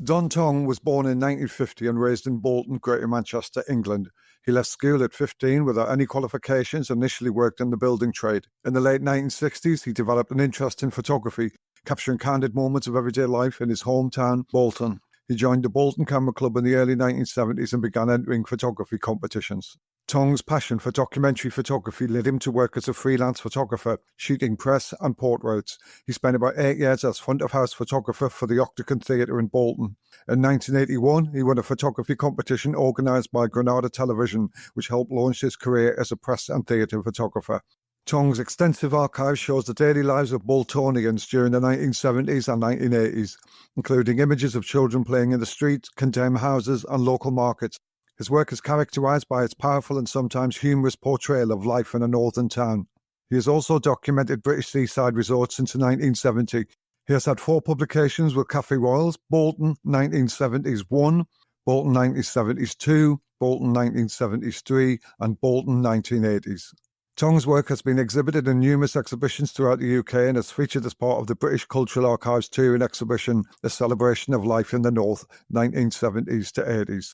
Don Tonge was born in 1950 and raised in Bolton, Greater Manchester, England. He left school at 15 without any qualifications and initially worked in the building trade. In the late 1960s, he developed an interest in photography, capturing candid moments of everyday life in his hometown, Bolton. He joined the Bolton Camera Club in the early 1970s and began entering photography competitions. Tonge's passion for documentary photography led him to work as a freelance photographer, shooting press and portraits. He spent about 8 years as front-of-house photographer for the Octagon Theatre in Bolton. In 1981, he won a photography competition organised by Granada Television, which helped launch his career as a press and theatre photographer. Tonge's extensive archive shows the daily lives of Boltonians during the 1970s and 1980s, including images of children playing in the streets, condemned houses and local markets. His work is characterised by its powerful and sometimes humorous portrayal of life in a northern town. He has also documented British Seaside resorts since 1970. He has had 4 publications with Cafe Royals: Bolton 1970s 1, Bolton 1970s 2, Bolton 1973 and Bolton 1980s. Tonge's work has been exhibited in numerous exhibitions throughout the UK and is featured as part of the British Cultural Archives touring exhibition, A Celebration of Life in the North, 1970s to 80s.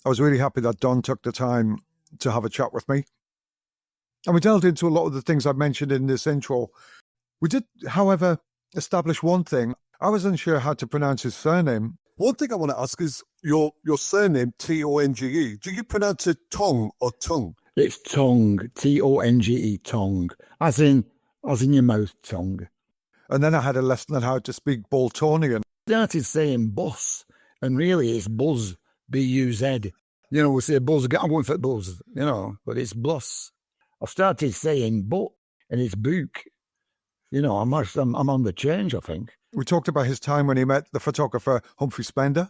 I was really happy that Don took the time to have a chat with me. And we delved into a lot of the things I mentioned in this intro. We did, however, establish one thing. I was unsure how to pronounce his surname. One thing I want to ask is your surname, Tonge. Do you pronounce it Tong or Tongue? It's Tonge, Tonge, Tongue, as in your mouth, tongue. And then I had a lesson on how to speak Boltonian. I started saying bus, and really it's buzz, B-U-Z. You know, we say buzz, I'm going for buzz, you know, but it's bus. I've started saying but, and it's book. You know, I'm on the change, I think. We talked about his time when he met the photographer Humphrey Spender.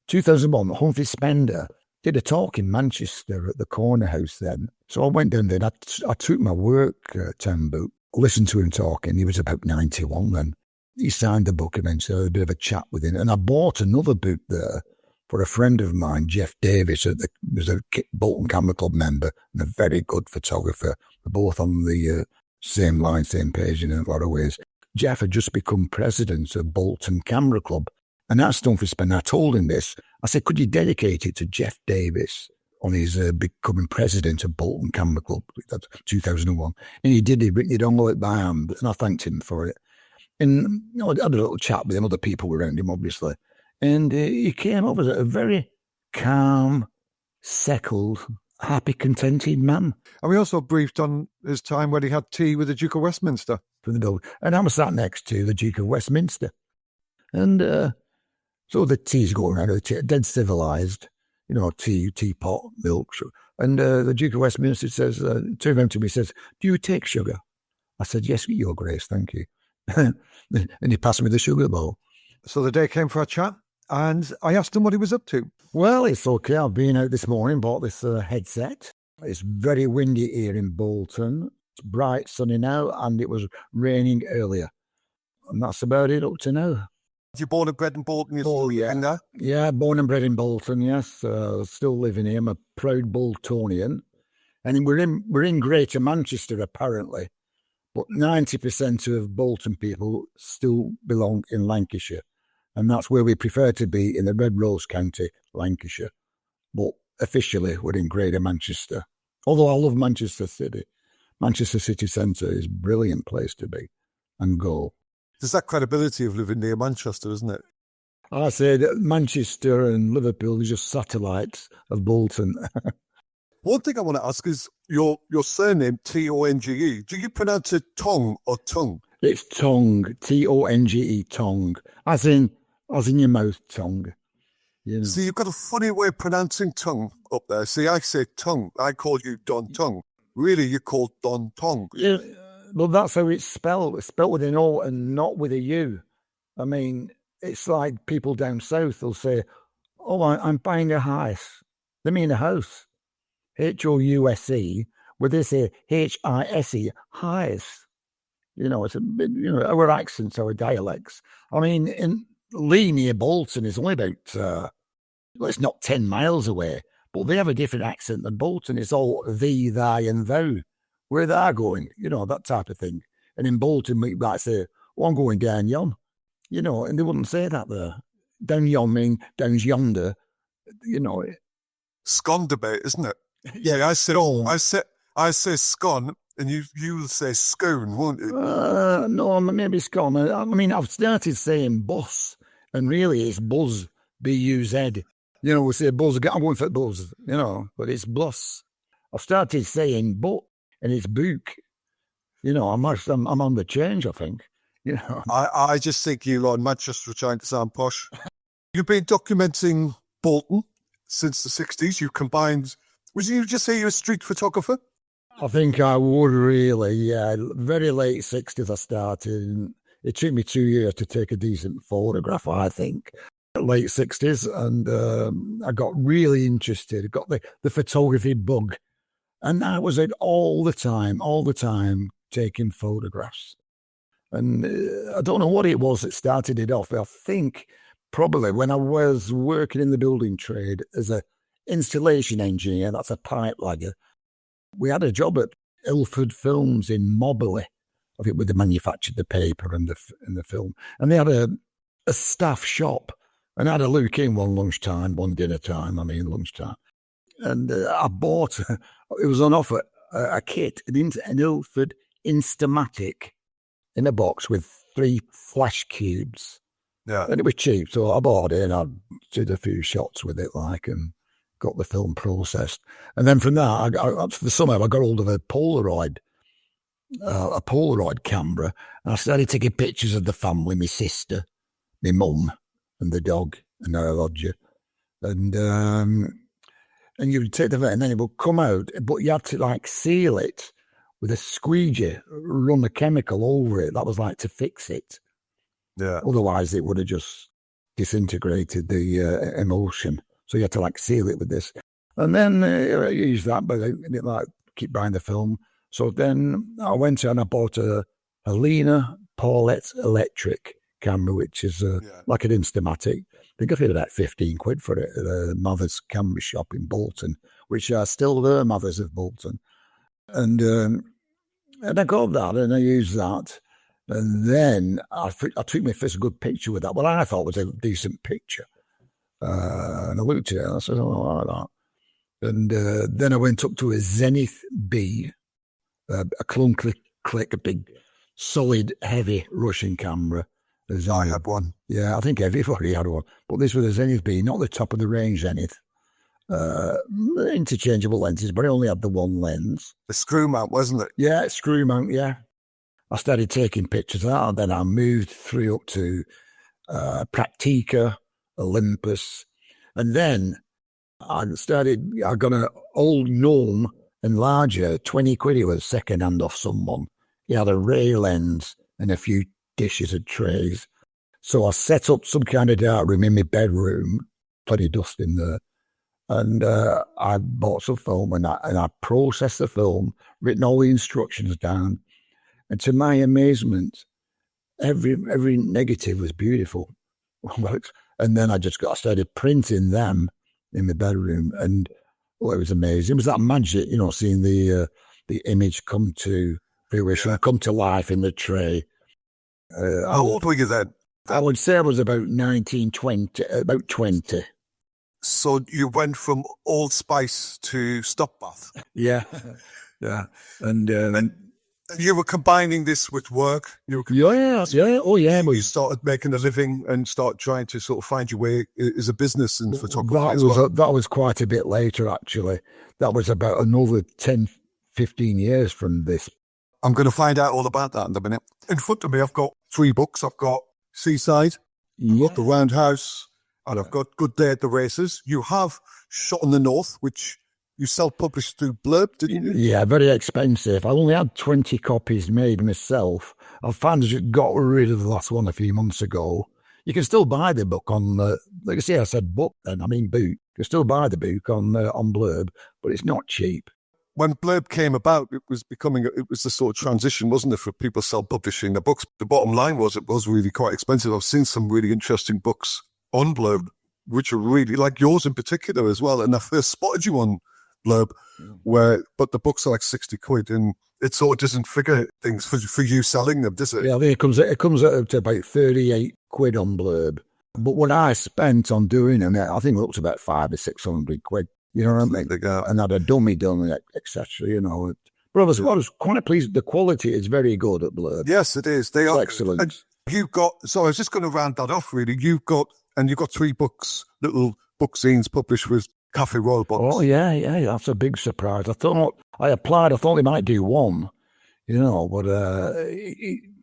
2001, Humphrey Spender did a talk in Manchester at the Corner House then. So I went down there and I took my work town book, listened to him talking. He was about 91 then. He signed the book and then so I had a bit of a chat with him. And I bought another book there for a friend of mine, Jeff Davis, was a Bolton Camera Club member and a very good photographer. We're both on the same line, same page in a lot of ways. Jeff had just become president of Bolton Camera Club. And at Humphrey Spender, I told him this. I said, could you dedicate it to Jeff Davis on his becoming president of Bolton Camera Club? That's 2001. And he did. He written it all out by hand, and I thanked him for it. And you know, I had a little chat with him, other people around him, obviously. And he came off as a very calm, settled, happy, contented man. And we also briefed on his time when he had tea with the Duke of Westminster. From the building. And I was sat next to the Duke of Westminster. And so the tea's going around, dead civilised, you know, teapot, milk. And the Duke of Westminster says, turned around to me, says, do you take sugar? I said, yes, Your Grace, thank you. And he passed me the sugar bowl. So the day came for a chat, and I asked him what he was up to. Well, it's okay. I've been out this morning, bought this headset. It's very windy here in Bolton. It's bright, sunny now, and it was raining earlier. And that's about it up to now. You're born and bred in Bolton? Oh, yeah. Yeah, born and bred in Bolton, yes. Still living here. I'm a proud Boltonian. And we're in Greater Manchester, apparently. But 90% of Bolton people still belong in Lancashire. And that's where we prefer to be, in the Red Rose County, Lancashire. But officially, we're in Greater Manchester. Although I love Manchester City. Manchester city centre is a brilliant place to be and go. There's that credibility of living near Manchester, isn't it? I said Manchester and Liverpool are just satellites of Bolton. One thing I want to ask is your surname, Tonge. Do you pronounce it Tong or Tongue? It's Tonge, Tonge, Tongue, as in your mouth, tongue. You know. See, you've got a funny way of pronouncing tongue up there. See, I say tongue. I call you Don Tonge. Really, you're called Don Tonge. Yeah, well, that's how it's spelled. It's spelled with an O and not with a U. I mean, it's like people down south will say, oh, I'm buying a house. They mean a house. House, where they say Hise, house. You know, it's a bit, you know, our accents, our dialects. I mean, in Lee near Bolton is only about, well, it's not 10 miles away, but they have a different accent than Bolton. It's all thee, thy, and thou. Where they're going, you know, that type of thing. And in Bolton, we might say, oh, I'm going down yon, you know, and they wouldn't say that there. down yonder, down yonder, you know. Scone debate, isn't it? Yeah, I say scone, and you'll say scone, won't you? No, maybe it's gone. I mean, I've started saying bus, and really it's buzz, B-U-Z. You know, we say buzz, I'm going for buzz, you know, but it's bus. I've started saying but, and it's book. You know, I'm on the change, I think. You know, I just think you lot in Manchester are trying to sound posh. You've been documenting Bolton since the 60s. You combined, would you just say you're a street photographer? I think I would really, yeah. Very late 60s I started. It took me 2 years to take a decent photograph, I think. Late 60s, and I got really interested. Got the photography bug. And I was all the time, taking photographs. And I don't know what it was that started it off. I think probably when I was working in the building trade as an installation engineer, that's a pipe lagger, we had a job at Ilford Films in Moberly. I think where they manufactured the paper and the film. And they had a staff shop. And I had a look in one lunchtime, one dinner time, lunchtime. And I bought, it was on offer, a kit, an Ilford Instamatic in a box with 3 flash cubes. Yeah. And it was cheap, so I bought it and I did a few shots with it, and got the film processed. And then from that, for the summer, I got hold of a Polaroid camera, and I started taking pictures of the family, my sister, my mum, and the dog, and our lodger. And you would take the vet, and then it would come out, but you had to seal it with a squeegee, run the chemical over it. That was to fix it. Yeah. Otherwise, it would have just disintegrated the emulsion. So you had to seal it with this. And then I used that, but I didn't keep buying the film. So then I went and I bought a Lena Paulette electric camera, which is like an Instamatic. I think I paid about 15 quid for it at a Mother's camera shop in Bolton, which are still there, Mothers of Bolton. And I got that and I used that. And then I took my first good picture with that, what I thought was a decent picture. And I looked at it and I said, oh, I like that. And then I went up to a Zenith B, a clunky click, a big, solid, heavy Russian camera. I had one. Yeah, I think everybody had one. But this was a Zenith B, not the top of the range Zenith. Interchangeable lenses, but I only had the one lens. The screw mount, wasn't it? Yeah, screw mount, yeah. I started taking pictures of that, and then I moved through up to Praktika, Olympus, and then I got an old gnome enlarger, 20 quid, it was second hand off someone. He had a ray lens and a few dishes and trays. So I set up some kind of dark room in my bedroom, plenty of dust in there, and I bought some film and I processed the film, written all the instructions down, and to my amazement, every negative was beautiful. And then I started printing them in my bedroom, and it was amazing. It was that magic, seeing the image come to fruition, come to life in the tray. How old were you then? I would say I was about 20. So you went from Old Spice to Stop Bath. Yeah, yeah, and you were combining this with work. Yeah. Oh, yeah. You started making a living and start trying to sort of find your way as a business in photography. That was quite a bit later, actually. That was about another 10, 15 years from this. I'm going to find out all about that in a minute. In front of me, I've got 3 books. I've got Seaside, The Roundhouse, and I've got Good Day at the Races. You have Shot in the North, which you self-published through Blurb, didn't you? Yeah, very expensive. I only had 20 copies made myself. I finally got rid of the last one a few months ago. You can still buy the book on, like I say, I said book then, I mean book. You can still buy the book on Blurb, but it's not cheap. When Blurb came about, it was the sort of transition, wasn't it, for people self-publishing their books. The bottom line was it was really quite expensive. I've seen some really interesting books on Blurb, which are really, like yours in particular as well. And I first spotted you on Blurb, but the books are like 60 quid, and it sort of doesn't figure things for you selling them, does it? Yeah, I think it comes out to about 38 quid on Blurb. But what I spent on doing them, I think it was about 500 or 600 quid. You know what I mean? And had a dummy done, etc. You know. But I was quite pleased. The quality is very good at Blurb. Yes, it is. They are excellent. And you've got. So I was just going to round that off. Really, you've got 3 books, little book scenes published with Cafe Royal books. Oh yeah, that's a big surprise. I applied. I thought they might do one, you know, but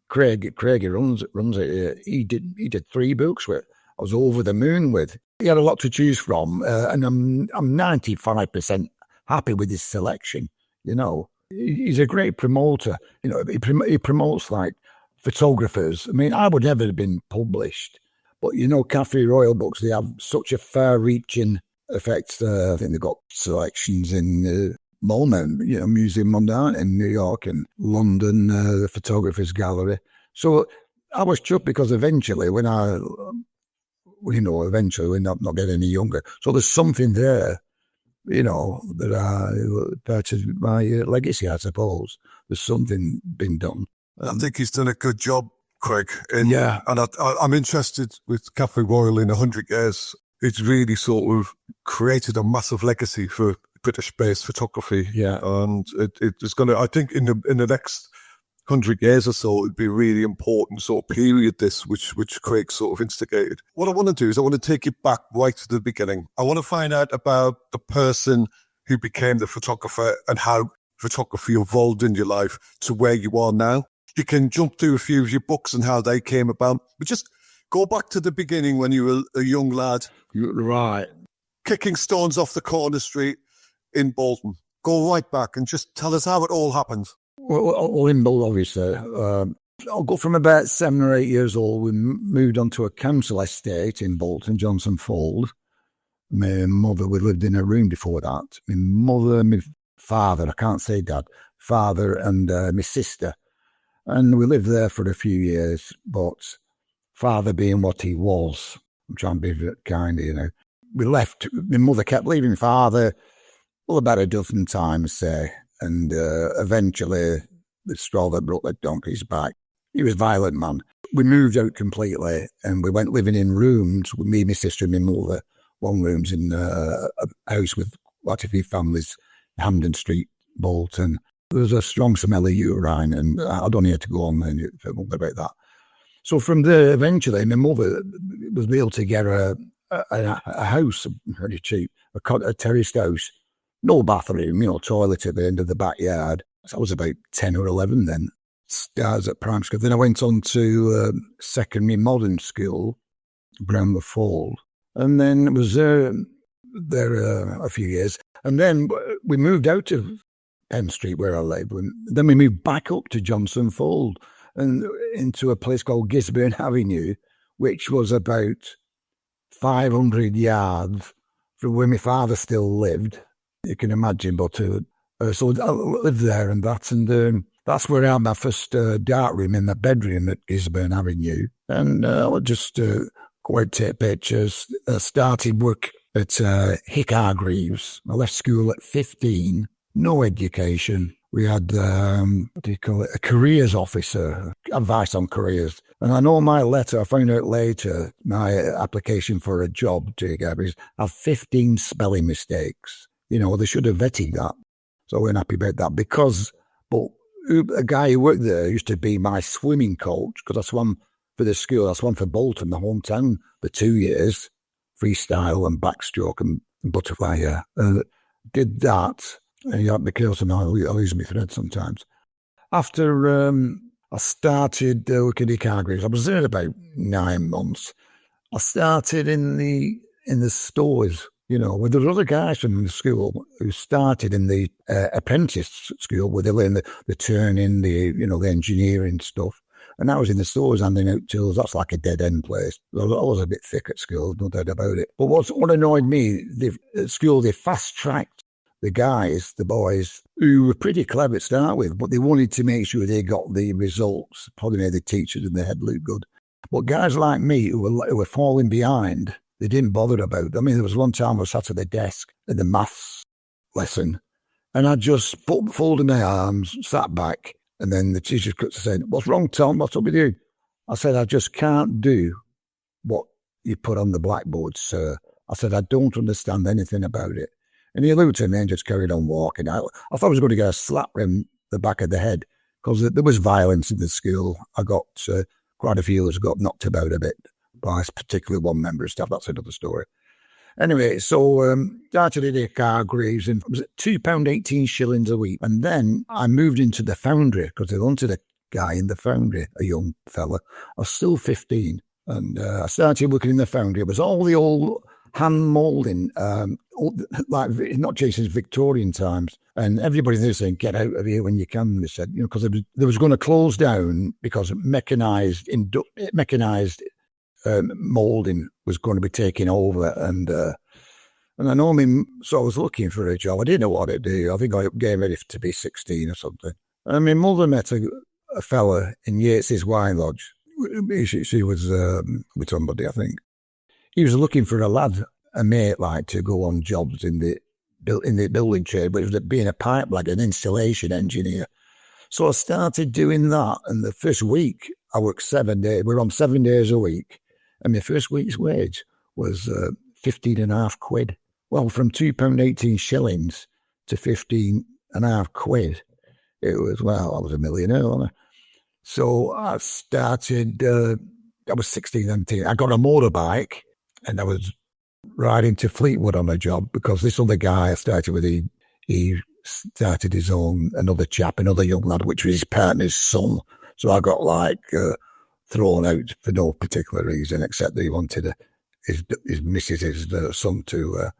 Craig runs it. He did 3 books with. I was over the moon with. He had a lot to choose from, and I'm 95% happy with his selection. You know, he's a great promoter. You know, he promotes like photographers. I mean, I would never have been published, but you know, Cafe Royal books, they have such a far-reaching effect. I think they've got selections in MoMA, you know, Museum Moderne in New York and London, the Photographers Gallery. So I was chuffed because eventually when we're not getting any younger. So there's something there, you know, that part of my legacy, I suppose. There's something been done. I think he's done a good job, Craig. Yeah. And I'm interested with Cafe Royal in 100 years. It's really sort of created a massive legacy for British-based photography. Yeah. And it's going to, I think in the next 100 years or so, it'd be a really important sort of period, which Craig sort of instigated. What I want to do is I want to take you back right to the beginning. I want to find out about the person who became the photographer and how photography evolved in your life to where you are now. You can jump through a few of your books and how they came about, but just go back to the beginning when you were a young lad. Right. Kicking stones off the corner street in Bolton. Go right back and just tell us how it all happened. Well, in Bolton, obviously. I'll go from about 7 or 8 years old. We moved onto a council estate in Bolton, Johnson Fold. My mother, we lived in a room before that. My mother, my father, I can't say dad, father and my sister. And we lived there for a few years, but father being what he was, I'm trying to be kind, you know. We left, my mother kept leaving father, well, about a dozen times, say. And eventually, the straw that broke the donkey's back. He was a violent man. We moved out completely and we went living in rooms with me, my sister and my mother. One room's in a house with quite a few families, Hampden Street, Bolton. There was a strong smell of urine and I don't need to go on about that. So from there, eventually, my mother was able to get a house, very cheap, a terraced house. No bathroom, you know, toilet at the end of the backyard. So I was about 10 or 11 then. Stars at primary school. Then I went on to secondary modern school, Bramber Fold. And then was there a few years. And then we moved out of Penn Street where I lived. Then we moved back up to Johnson Fold and into a place called Gisborne Avenue, which was about 500 yards from where my father still lived. You can imagine, but so I lived there and that's where I had my first dark room in the bedroom at Gisborne Avenue. And I would just go out, take pictures. I started work at Hick Hargreaves. I left school at 15, no education. We had, a careers officer, advice on careers. And I know my letter, I found out later, my application for a job to Hick Hargreaves had 15 spelling mistakes. You know, they should have vetted that. So I wasn't happy about that but a guy who worked there used to be my swimming coach because I swam for the school. I swam for Bolton, the hometown, for 2 years, freestyle and backstroke and butterfly, yeah. Did that. And you have to be careful now, I'll lose my thread sometimes. After I started working at Hargreaves, I was there about 9 months. I started in the stores. You know, with the other guys from the school who started in the apprentice school where they learned the turning, the engineering stuff. And I was in the stores handing out tools. That's like a dead end place. I was a bit thick at school, no doubt about it. But what annoyed me, at school, they fast tracked the guys, the boys, who were pretty clever to start with, but they wanted to make sure they got the results. Probably made the teachers and the head look good. But guys like me who were falling behind, they didn't bother about. I mean, there was one time I was sat at the desk at the maths lesson, and I just folded my arms, sat back, and then the teacher said, "What's wrong, Tom? What's up with you?" I said, "I just can't do what you put on the blackboard, sir? I said, I don't understand anything about it. And he looked at me and just carried on walking out. I thought I was going to get a slap in the back of the head because there was violence in the school. I got quite a few of us got knocked about a bit by particularly one member of staff. That's another story. Anyway, so started in the car greaves and it was £2.18 shillings a week. And then I moved into the foundry because they wanted a guy in the foundry, a young fella. I was still 15 and I started working in the foundry. It was all the old hand moulding, like not just since Victorian times. And everybody there saying, get out of here when you can, they said, because they was going to close down because mechanised moulding was going to be taken over. And I know me, so I was looking for a job. I didn't know what to do. I think I was getting ready to be 16 or something. And my mother met a fella in Yates's Wine Lodge. She was with somebody, I think. He was looking for a lad, a mate, like to go on jobs in the building trade, but it was being a pipe lad, an installation engineer. So I started doing that, and the first week I worked 7 days. We were on 7 days a week, and my first week's wage was 15.5 quid. Well, from £2.18 shillings to 15.5 quid, it was, well, I was a millionaire, wasn't I? So I started, I was 16, 17. I got a motorbike, and I was riding to Fleetwood on a job because this other guy I started with, he started his own, another young lad, which was his partner's son. So I got thrown out for no particular reason except that he wanted his son to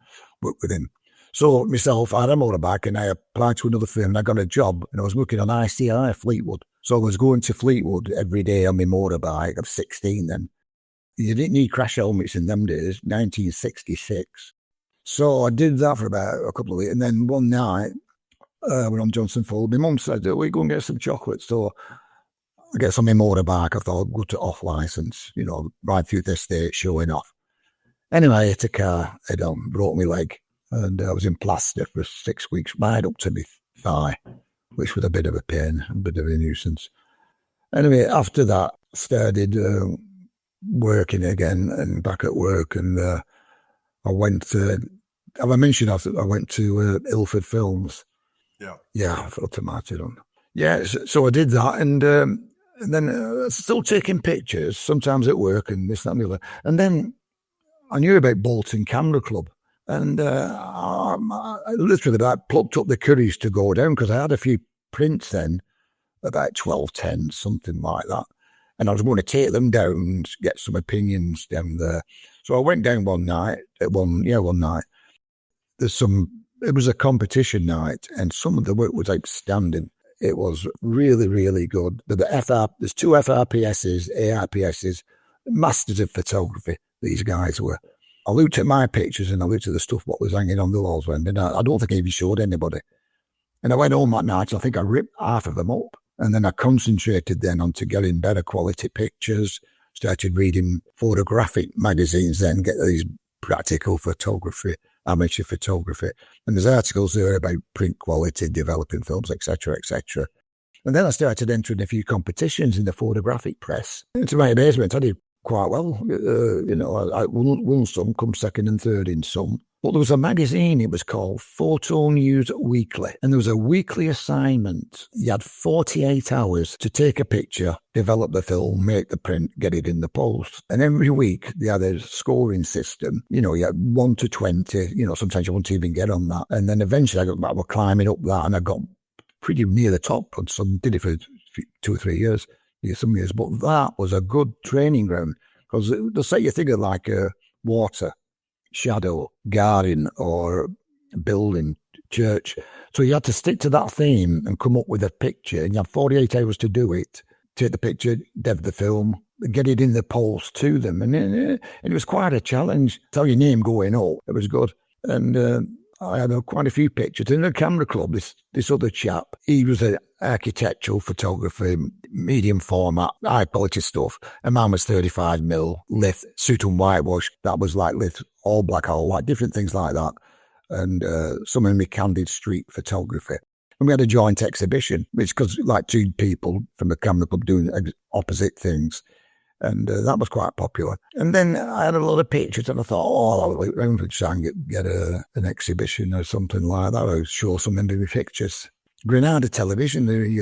work with him. So myself, I had a motorbike and I applied to another firm and I got a job and I was working on ICI Fleetwood. So I was going to Fleetwood every day on my motorbike. I was 16 then. You didn't need crash helmets in them days, 1966. So I did that for about a couple of weeks. And then one night, we're on Johnson Full. My mum said, we go and get some chocolate. So I get on my motorbike. I thought I'd go to off licence, ride through the estate, showing off. Anyway, I hit a car head on, broke my leg. And I was in plaster for 6 weeks, right up to my thigh, which was a bit of a pain, a bit of a nuisance. Anyway, after that, I started working again and back at work. And I went to, have I mentioned I went to Ilford Films? Yeah, I felt tomato on. Yeah, so I did that. And then still taking pictures, sometimes at work and this, that and the other. And then I knew about Bolton Camera Club. And I literally plucked up the courage to go down because I had a few prints then, about 1210, something like that. And I was going to take them down and get some opinions down there. So I went down one night. One night. It was a competition night and some of the work was outstanding. It was really, really good. There's 2 FRPSs, ARPSs, masters of photography, these guys were. I looked at my pictures and I looked at the stuff what was hanging on the walls, and I don't think I even showed anybody. And I went home that night, I think I ripped half of them up. And then I concentrated then on to getting better quality pictures, started reading photographic magazines then, get these practical photography, amateur photography. And there's articles there about print quality, developing films, etc., etc. And then I started entering a few competitions in the photographic press. And to my amazement, I did quite well. I won some, come second and third in some. But there was a magazine, it was called Photo News Weekly, and there was a weekly assignment. You had 48 hours to take a picture, develop the film, make the print, get it in the post. And every week they had a scoring system. You had 1 to 20, sometimes you wouldn't even get on that. And then eventually I was climbing up that and I got pretty near the top, and some did it for 2 or 3 years. Some years, but that was a good training ground because they'll say you think of like water, shadow, garden, or building, church. So you had to stick to that theme and come up with a picture, and you had 48 hours to do it. Take the picture, dev the film, get it in the post to them, and it was quite a challenge. Tell your name going up, it was good, and I had quite a few pictures. In the camera club, this other chap, he was an architectural photographer, medium format, high quality stuff. And mine was 35mm, lit, suit and whitewash. That was like lit, all black, all white, different things like that. And some of me candid street photography. And we had a joint exhibition, which because like 2 people from the camera club doing opposite things. And that was quite popular. And then I had a lot of pictures, and I thought, I'll look around and try and get an exhibition or something like that, or show some of my pictures. Granada Television, they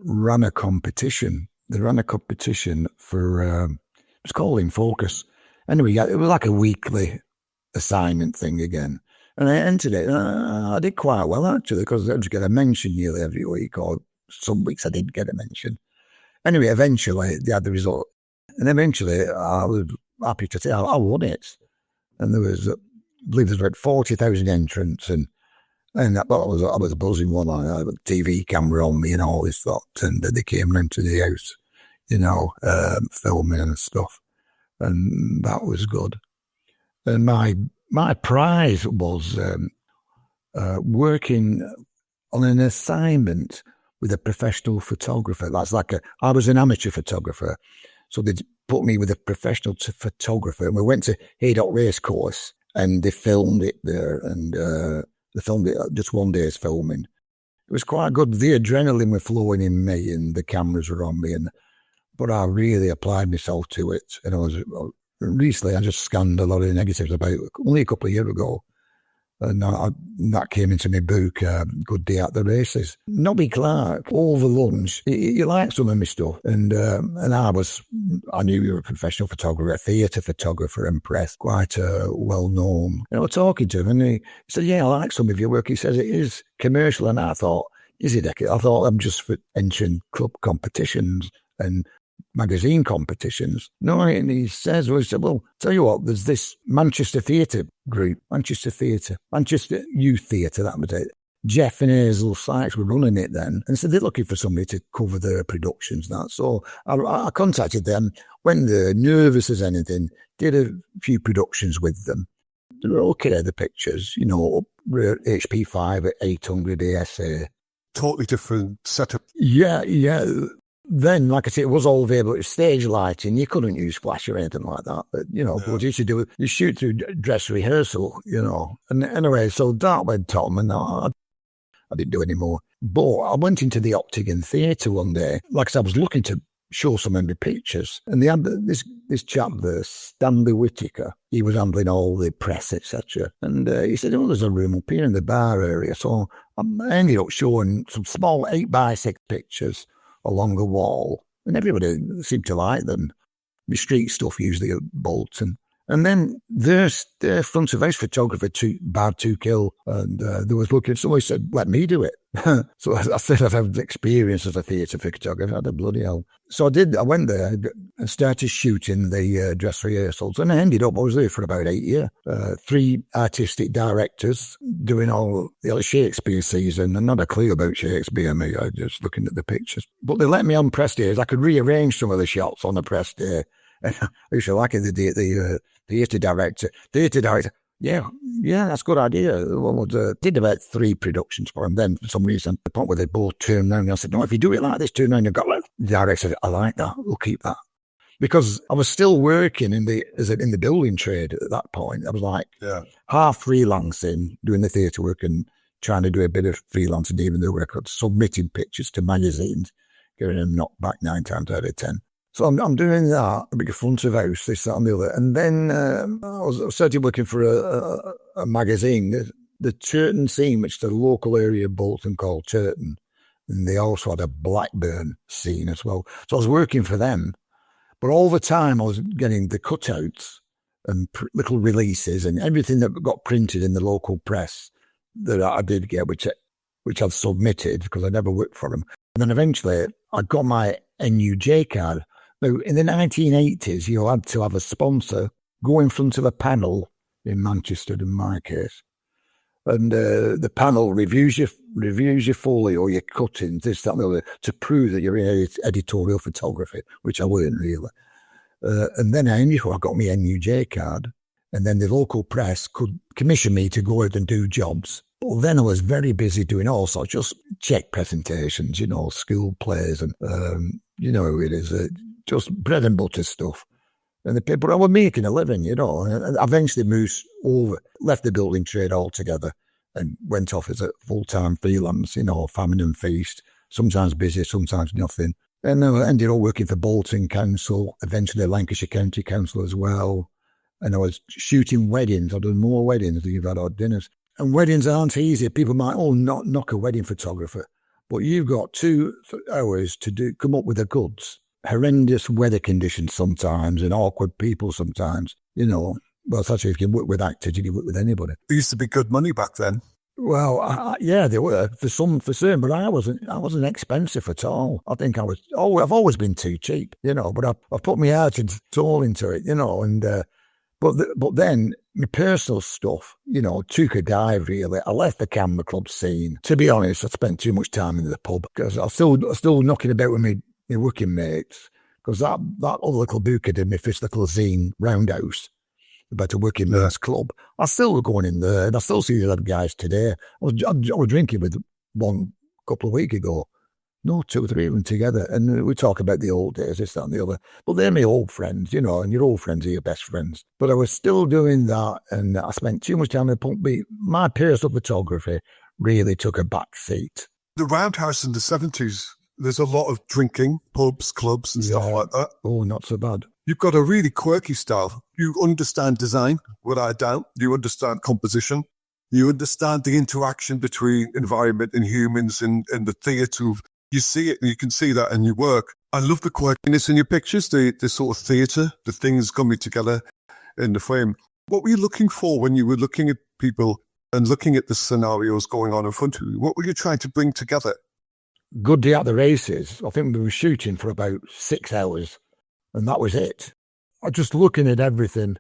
ran a competition. They ran a competition for, it was called In Focus. Anyway, it was like a weekly assignment thing again. And I entered it. I did quite well, actually, because I just get a mention nearly every week, or some weeks I didn't get a mention. Anyway, eventually, they had the result. And eventually, I was happy to say I won it. And there was, I believe there was about 40,000 entrants. And I was a buzzing one. I had a TV camera on me and all this lot. And they came round to the house, filming and stuff. And that was good. And my prize was working on an assignment with a professional photographer. I was an amateur photographer. So they put me with a professional photographer, and we went to Haydock Racecourse, and they filmed it there, and they filmed it just one day's filming. It was quite good. The adrenaline was flowing in me, and the cameras were on me, but I really applied myself to it. And recently I just scanned a lot of negatives about only a couple of years ago. And that came into my book, Good Day at the Races. Nobby Clark, over lunch, he liked some of my stuff. And I knew you were a professional photographer, a theatre photographer and press, quite well-known. And I was talking to him, and he said, yeah, I like some of your work. He says, it is commercial. And I thought, is it? I thought I'm just for entering club competitions and magazine competitions. No, and he said, well, tell you what, there's this Manchester Theatre group, Manchester Youth Theatre, that was it. Jeff and Hazel Sykes were running it then, and so they're looking for somebody to cover their productions. So I contacted them, went there, nervous as anything, did a few productions with them. They were okay, the pictures, HP5 at 800 ASA. Totally different setup. Yeah. Then, like I said, it was all available. It was stage lighting. You couldn't use flash or anything like that. But, what you used to do, you shoot through dress rehearsal, And anyway, so that went on, and I didn't do any more. But I went into the Octagon Theatre one day. Like I said, I was looking to show some of the pictures. And they had this chap there, Stanley Whittaker. He was handling all the press, etc. And he said, there's a room up here in the bar area. So I ended up showing some small 8x6 pictures along the wall, and everybody seemed to like them. The street stuff usually at Bolton. And then there's the front of house photographer, Bad to Kill, and there was looking, somebody said, let me do it. So I said I've had experience as a theatre photographer. I had a bloody hell. So I went there and started shooting the dress rehearsals, and I was there for about 8 years. 3 artistic directors doing all the Shakespeare season, and not a clue about Shakespeare, me. I was just looking at the pictures. But they let me on press days. I could rearrange some of the shots on the press day. And I used to like it, the theatre director, yeah, that's a good idea. Did about 3 productions for him. Then for some reason, the point where they both turned around, and I said, no, if you do it like this, turn around and go, the director said, I like that, we'll keep that. Because I was still working in the building trade at that point. I was like half freelancing, doing the theatre work and trying to do a bit of freelancing, even though I was submitting pictures to magazines, getting them knocked back 9 times out of 10. So I'm doing that, a big front of house, this, that and the other. And then I started working for a magazine, the Churton scene, which is the local area of Bolton called Churton. And they also had a Blackburn scene as well. So I was working for them. But all the time I was getting the cutouts and little releases and everything that got printed in the local press that I did get, which I've submitted because I never worked for them. And then eventually I got my NUJ card. Now, in the 1980s, you had to have a sponsor go in front of a panel in Manchester, in my case. And the panel reviews your folio, your cuttings, this, that, and the other, to prove that you're in editorial photography, which I weren't really. And then I got my NUJ card, and then the local press could commission me to go out and do jobs. But then I was very busy doing all sorts, just check presentations, school plays, and how it is, just bread and butter stuff. And but I was making a living, and I eventually moved over, left the building trade altogether and went off as a full-time freelance, famine and feast, sometimes busy, sometimes nothing. And I ended up working for Bolton Council, eventually Lancashire County Council as well. And I was shooting weddings. I've done more weddings than you've had odd dinners. And weddings aren't easy. People might, not knock a wedding photographer. But you've got 2 hours to come up with the goods. Horrendous weather conditions sometimes and awkward people sometimes, Well, it's actually if you work with actors, you can work with anybody. There used to be good money back then. Well, yeah, they were for certain, but I wasn't expensive at all. I think I've always been too cheap, but I've put my heart and soul into it, and but then my personal stuff, took a dive really. I left the camera club scene. To be honest, I spent too much time in the pub because I was still knocking about with my working mates because that other little book I did, my first little zine, Roundhouse, about a working men's club. I still going in there, and I still see the guys today. I was drinking with one a couple of weeks ago. No, 2 or 3 of them together, and we talk about the old days, this, that, and the other. But they're my old friends, and your old friends are your best friends. But I was still doing that, and I spent too much time in the pump. My personal photography really took a back seat. The Roundhouse in the 70s, there's a lot of drinking, pubs, clubs, and stuff like that. Oh, not so bad. You've got a really quirky style. You understand design, without a doubt. You understand composition. You understand the interaction between environment and humans and the theatre of, you see it and you can see that in your work. I love the quirkiness in your pictures, the sort of theatre, the things coming together in the frame. What were you looking for when you were looking at people and looking at the scenarios going on in front of you? What were you trying to bring together? Good day at the races. I think we were shooting for about 6 hours. And that was it. I just looking at everything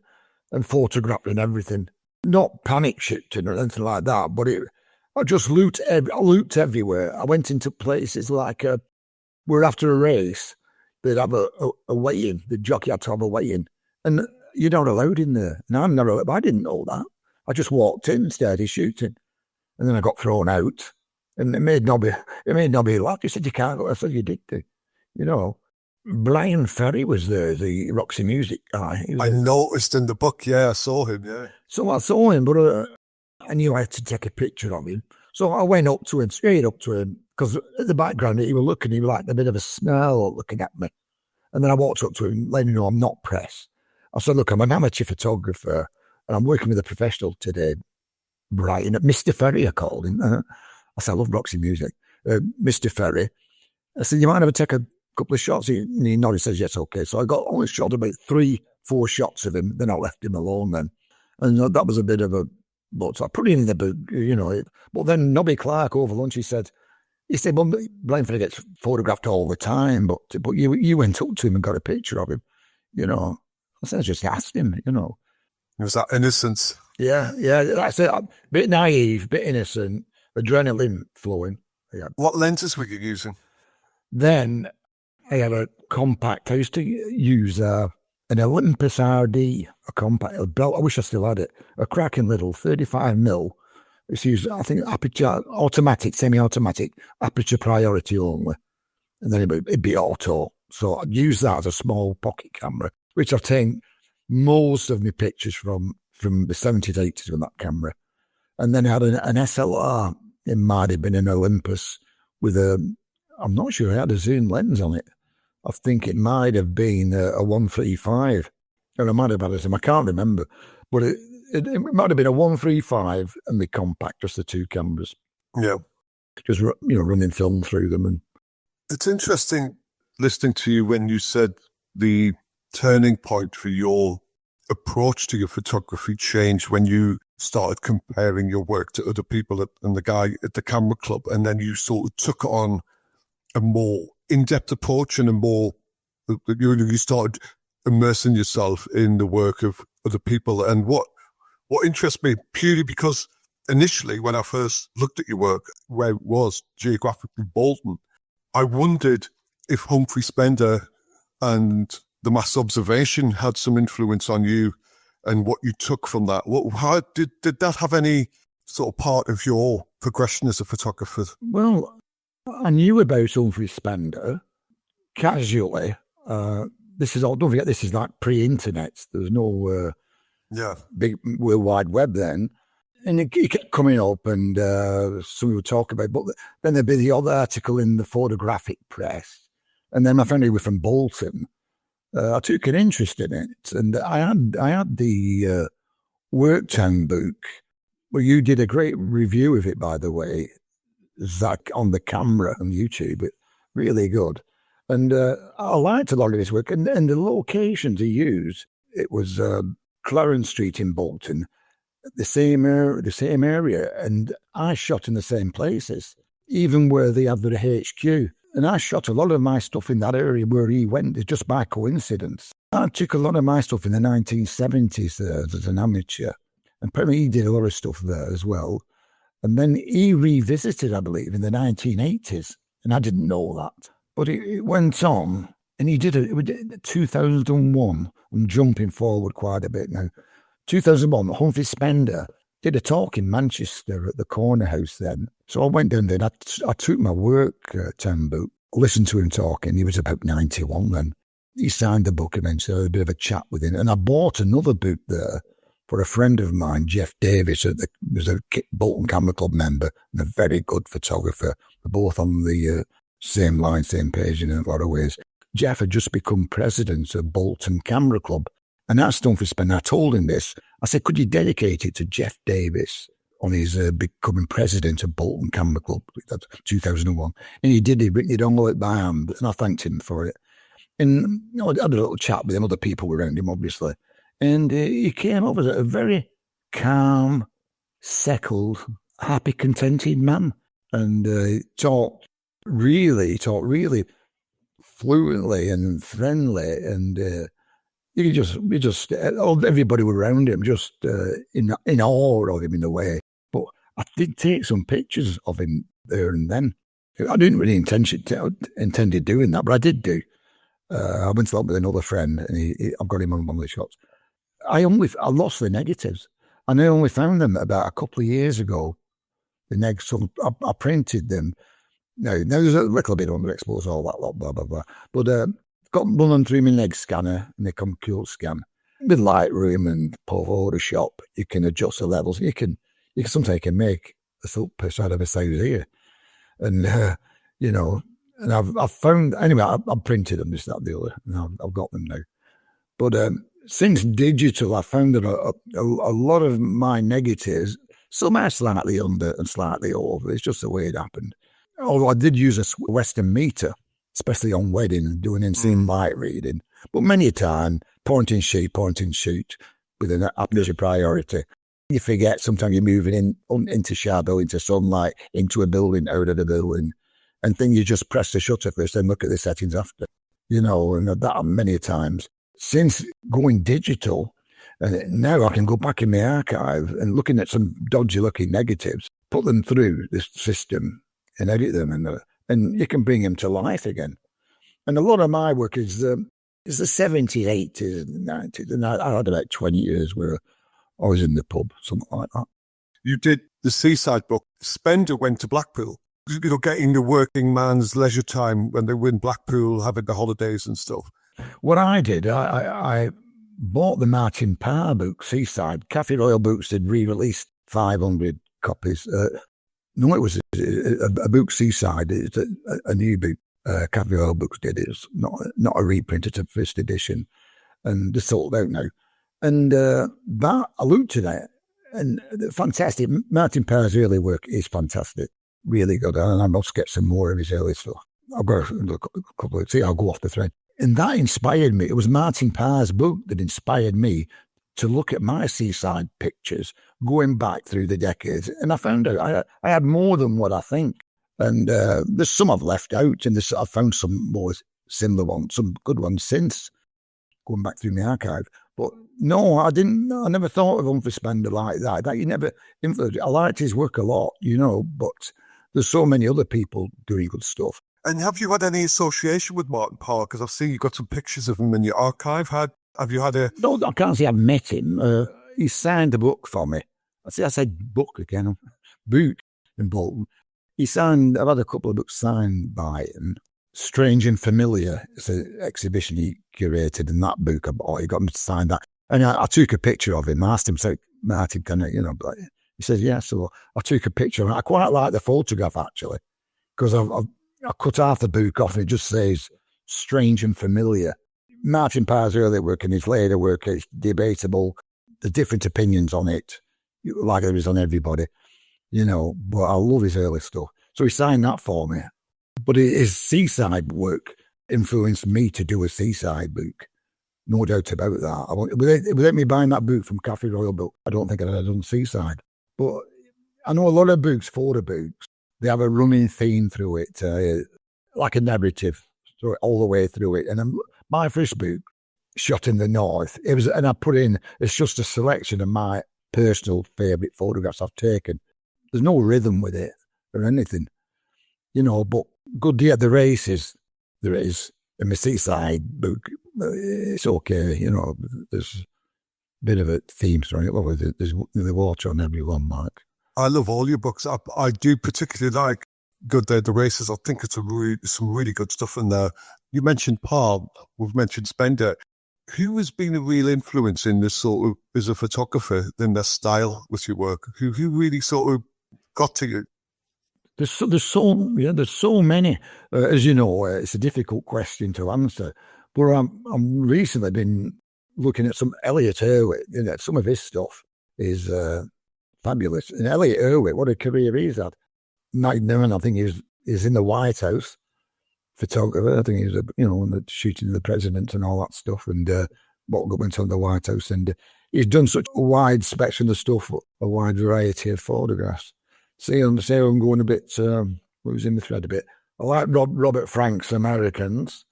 and photographing everything. Not panic shooting or anything like that, but I just looked everywhere. I went into places like we're after a race. They'd have a weigh-in. The jockey had to have a weigh-in. And you're not allowed in there. And I didn't know that. I just walked in and started shooting. And then I got thrown out. And it made Nobby laugh. He said, you can't go. I said, you did do. Brian Ferry was there, the Roxy Music guy. I noticed in the book, I saw him, So I saw him, but I knew I had to take a picture of him. So I went straight up to him, because in the background he was like a bit of a smell looking at me. And then I walked up to him, letting him know I'm not press. I said, look, I'm an amateur photographer, and I'm working with a professional today, Brian, Mr. Ferry, I called him. I said, I love Roxy Music. Mr. Ferry. I said, you mind if I take a couple of shots? He nodded, says, yes, okay. So I only shot about 3-4 shots of him, then I left him alone then. And that was a bit of a, but I put it in the book, But then Nobby Clark over lunch, he said, well, Brian Ferry gets photographed all the time, but you went up to him and got a picture of him, I said, I just asked him, It was that innocence. Yeah, that's it. A bit naive, bit innocent, adrenaline flowing. Yeah. What lenses were you using? Then I had a compact. I used to use an Olympus RD, a compact. I wish I still had it. A cracking little 35mm. It's used, I think, aperture, automatic, semi-automatic, aperture priority only. And then it'd be auto. So I'd use that as a small pocket camera, which I've taken most of my pictures from the 70s, 80s with that camera. And then I had an SLR. It might have been an Olympus with I'm not sure, it had a zoom lens on it. I think it might have been a 135. Or it might have had a zoom, I can't remember. But it might have been a 135 and the compact, just the 2 cameras. Yeah. Just, running film through them. And it's interesting listening to you when you said the turning point for your approach to your photography changed when you started comparing your work to other people and the guy at the camera club, and then you sort of took on a more in-depth approach and you started immersing yourself in the work of other people. And what interests me, purely because initially when I first looked at your work, where it was geographically Bolton, I wondered if Humphrey Spender and the mass observation had some influence on you and what you took from that. How did that have any sort of part of your progression as a photographer? Well, I knew about Humphrey Spender casually. This is all. Don't forget, this is like pre-internet. There's no big World Wide Web then, and it kept coming up, and somebody would talk about it. But then there'd be the other article in the photographic press And then my friend who was from Bolton, I took an interest in it. And I had the Worktown book, where you did a great review of it, by the way, Zach, on the camera on YouTube. It really good. And I liked a lot of his work. And the locations he used, it was Clarence Street in Bolton, the same area. And I shot in the same places, even where they had their HQ. And I shot a lot of my stuff in that area where he went, just by coincidence. I took a lot of my stuff in the 1970s there as an amateur. And probably he did a lot of stuff there as well. And then he revisited, I believe, in the 1980s. And I didn't know that. But it went on, and he did it 2001. I'm jumping forward quite a bit now. 2001, Humphrey Spender did a talk in Manchester at the Corner House then. So I went down there, and I took my Worktown book, listened to him talking. He was about 91 then. He signed the book eventually, I had a bit of a chat with him. And I bought another book there for a friend of mine, Jeff Davis, was a Bolton Camera Club member and a very good photographer. We're both on the same line, same page in a lot of ways. Jeff had just become president of Bolton Camera Club. And at Humphrey Spender, I told him this. I said, could you dedicate it to Jeff Davis on his becoming president of Bolton Camera Club? That's 2001. And he did. He written it all out by hand, and I thanked him for it. And I had a little chat with him, other people around him, obviously. And he came up as a very calm, settled, happy, contented man. And talked really fluently and friendly. And everybody around him just in awe of him in a way. But I did take some pictures of him there and then. I didn't really intended doing that, but I did do. I went to that with another friend, and I've got him on one of the shots. I lost the negatives, and I only found them about a couple of years ago. The negs, so I printed them. Now there's a little bit underexposed, all that lot, blah blah blah. But got them run through my neg scanner, and they come cool scan with Lightroom and Photoshop. You can adjust the levels. You can sometimes make a thought out of a size here, and And I've found, anyway, I've printed them, this, that, the other, and I've got them now. But since digital, I found that a lot of my negatives, some are slightly under and slightly over. It's just the way it happened. Although I did use a Western meter, especially on wedding and doing insane light reading. But many a time, point and shoot with an aperture priority. You forget sometimes you're moving into shadow, into sunlight, into a building, out of the building. And then you just press the shutter first and look at the settings after, and that many times. Since going digital, now I can go back in my archive and looking at some dodgy looking negatives, put them through this system and edit them, and you can bring them to life again. And a lot of my work is the 70s, 80s, and 90s. And I had about 20 years where I was in the pub, something like that. You did the Seaside book. Spender went to Blackpool. Getting the working man's leisure time when they were in Blackpool, having the holidays and stuff. What I did, I bought the Martin Parr book, Seaside. Cafe Royal Books had re-released 500 copies. No, it was a book, Seaside. It's a new book. Cafe Royal Books did it. It's not a reprint, it's a first edition. And they're sold out now. And that, I looked at it, and fantastic. Martin Parr's early work is fantastic. Really good, and I must get some more of his early stuff. I've got a couple of, I'll go off the thread. And that inspired me. It was Martin Parr's book that inspired me to look at my Seaside pictures going back through the decades. And I found out I had more than what I think. And there's some I've left out, and I've found some more similar ones, some good ones since, going back through my archive. But no, I never thought of Humphrey Spender like that. That he never influenced. I liked his work a lot, but there's so many other people doing good stuff. And have you had any association with Martin Parr? Because I've seen you've got some pictures of him in your archive. Have you had a... No, I can't say I've met him. He signed a book for me. I said book again. Book in Bolton. I've had a couple of books signed by him. Strange and Familiar. It's an exhibition he curated, and that book I bought. He got him to sign that. And I took a picture of him. I asked him, so Martin, can I, he says, yeah. So I took a picture of him. I quite like the photograph, actually, because I cut half the book off and it just says strange and familiar. Martin Parr's early work and his later work is debatable. There's different opinions on it, like there is on everybody, but I love his early stuff. So he signed that for me. But his Seaside work influenced me to do a Seaside book. No doubt about that. Without me buying that book from Cafe Royal Book, I don't think I'd have done Seaside. But I know a lot of books, photo books, they have a running theme through it, like a narrative, so all the way through it. And my first book, shot in the north, and I put in, it's just a selection of my personal favourite photographs I've taken. There's no rhythm with it or anything, but Good Day at the Races, there is. In my Seaside book, it's okay, there's a bit of a theme through it. Well, there's the water on every one, Mark. I love all your books. I do particularly like Good Day at the Races. I think it's some really good stuff in there. You mentioned Parr, we've mentioned Spender. Who has been a real influence in this sort of, as a photographer, in their style with your work? Who really sort of got to you? There's so many. As you know, it's a difficult question to answer. But I'm recently been looking at some Elliot Erwitt. Some of his stuff is fabulous. And Elliot Erwitt, what a career he's had. I think he's in the White House, photographer. I think he was, shooting the president and all that stuff, and what went on the White House. And he's done such a wide spectrum of stuff, a wide variety of photographs. See, I'm going a bit, was in the thread a bit. I like Robert Frank's Americans,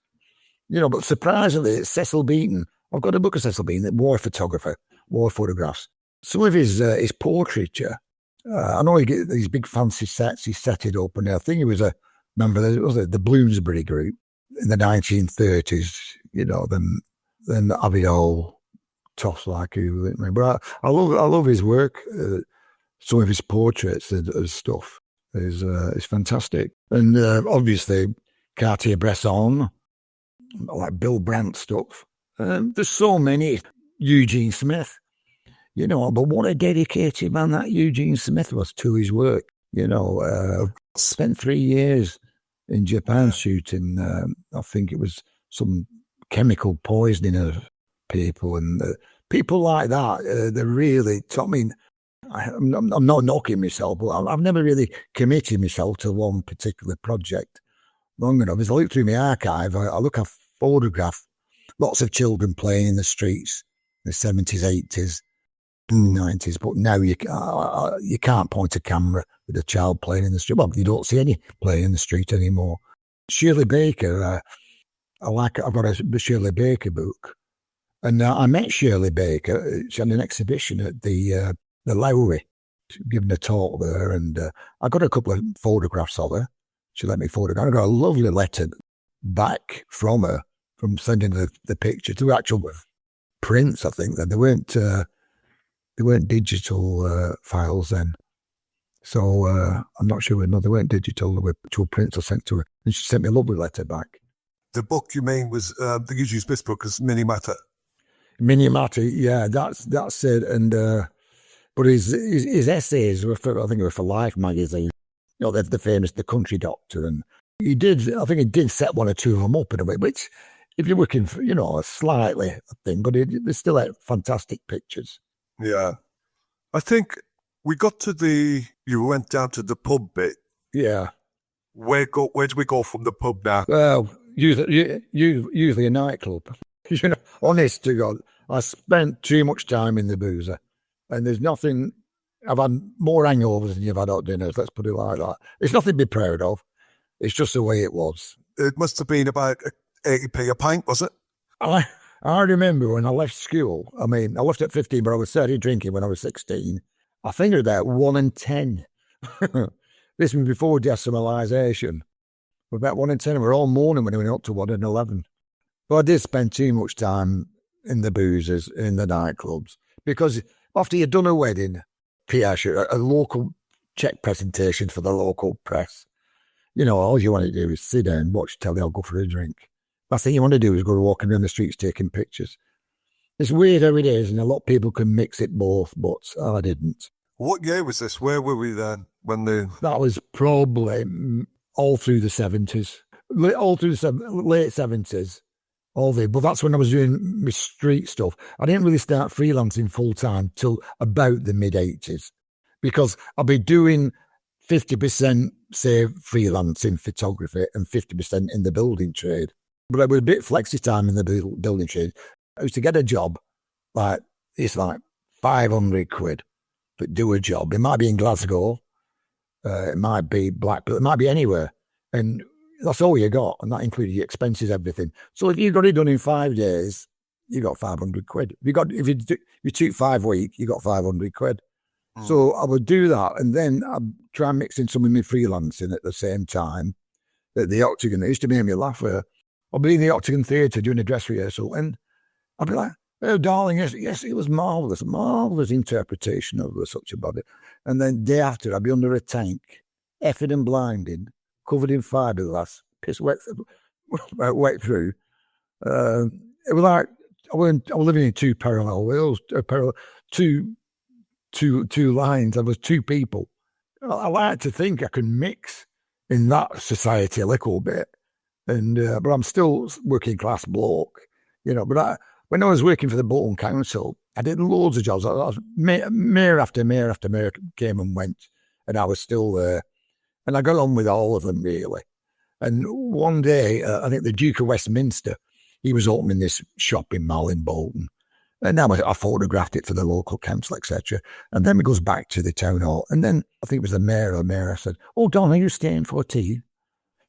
but surprisingly, it's Cecil Beaton. I've got a book of Cecil Beaton, war photographer, war photographs. Some of his portraiture, I know he get these big fancy sets, he set it up, and I think he was a member of the Bloomsbury group in the 1930s, then Aviol, toss like you. But I love his work. Some of his portraits and stuff is fantastic. And obviously, Cartier-Bresson, like Bill Brandt stuff. There's so many. Eugene Smith, but what a dedicated man that Eugene Smith was to his work. Spent 3 years in Japan shooting, I think it was some chemical poisoning of people. And people like that, they're really, I'm not knocking myself, but I've never really committed myself to one particular project long enough. As I look through my archive, I look at photograph lots of children playing in the streets in the 70s, 80s, 90s, but now you can't point a camera with a child playing in the street. Well, you don't see any playing in the street anymore. Shirley Baker, I've got a Shirley Baker book, and I met Shirley Baker. She had an exhibition at the Lowry, giving a talk there, and I got a couple of photographs of her. She let me photograph. I got a lovely letter back from her, from sending the picture to actual prints. I think that they weren't digital files then, so I'm not sure. No, they weren't digital. They were actual prints I sent to her, and she sent me a lovely letter back. The book you mean was the Eugene Smith book is Mini Matter. Mini Matter, yeah, that's it, and. But his essays were I think they were for Life magazine. They're the famous The Country Doctor, and I think he did set one or two of them up in a way, which, if you're looking for, slightly a thing, but they still had fantastic pictures. Yeah. I think we got to you went down to the pub bit. Yeah. Where do we go from the pub now? Well, usually a nightclub. Honest to God, I spent too much time in the boozer. And there's nothing, I've had more hangovers than you've had hot dinners, let's put it like that. It's nothing to be proud of. It's just the way it was. It must have been about 80p a pint, was it? I remember when I left school, I left at 15, but I started drinking when I was 16. I think it was about 1 in 10. This was before decimalisation. We're about 1 in 10, and we're all mourning when we went up to 1 in 11. But I did spend too much time in the boozers, in the nightclubs, because after you've done a wedding, PR shoot, a local check presentation for the local press, all you want to do is sit down, watch telly, or go for a drink. Last thing you want to do is go walking around the streets taking pictures. It's weird how it is, and a lot of people can mix it both, but I didn't. What year was this? Where were we then? That was probably all through the 70s. all through the late 70s. But that's when I was doing my street stuff. I didn't really start freelancing full time till about the mid 80s because I'll be doing 50%, say, freelancing photography and 50% in the building trade. But I was a bit flexi time in the building trade. I used to get a job, it's like 500 quid, but do a job. It might be in Glasgow, it might be Blackpool, it might be anywhere. And that's all you got, and that included your expenses, everything. So if you got it done in 5 days, you got 500 quid. If you took 5 weeks, you got 500 quid. So I would do that, and then I'd try and mix in some of my freelancing at the same time at the Octagon. It used to make me laugh. I'd be in the Octagon Theatre doing a dress rehearsal, and I'd be like, "Oh, darling, yes, it was marvellous interpretation of such a body." And then day after, I'd be under a tank, effing and blinded, covered in fiberglass, piss wet through. It was like I was living in two parallel worlds, two lines. I was two people. I like to think I can mix in that society a little bit, and but I'm still working class bloke, But when I was working for the Bolton Council, I did loads of jobs. Mayor after mayor after mayor came and went, and I was still there. And I got on with all of them, really. And one day, I think the Duke of Westminster, he was opening this shopping mall in Bolton. And I photographed it for the local council, etc. And then it goes back to the town hall. And then I think it was the mayor said, "Oh, Don, are you staying for tea?"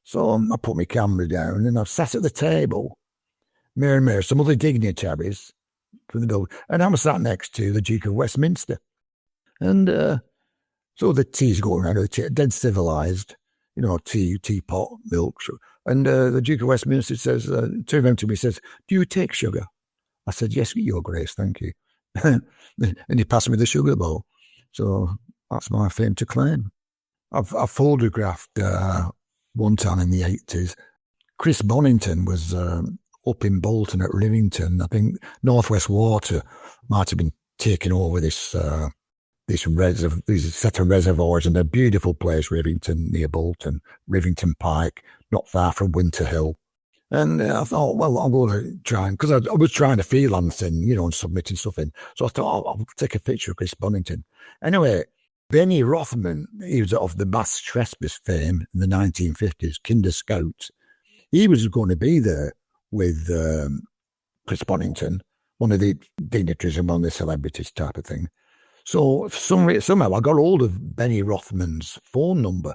So I put my camera down and I sat at the table, mayor, some other dignitaries from the building. And I was sat next to the Duke of Westminster. And so the tea's going around, dead civilised, teapot, milk. And the Duke of Westminster turned around to me, says, "Do you take sugar?" I said, "Yes, Your Grace, thank you." And he passed me the sugar bowl. So that's my fame to claim. I photographed one time in the 80s. Chris Bonington was up in Bolton at Rivington. I think Northwest Water might have been taking over this set of reservoirs in a beautiful place, Rivington, near Bolton, Rivington Pike, not far from Winter Hill. And I thought, well, I'm going to try, because I was trying to freelance and submitting stuff in. So I thought, I'll take a picture of Chris Bonington. Anyway, Benny Rothman, he was of the mass trespass fame in the 1950s, Kinder Scouts. He was going to be there with Chris Bonington, one of the dignitaries and one of the celebrities type of thing. So somehow I got hold of Benny Rothman's phone number.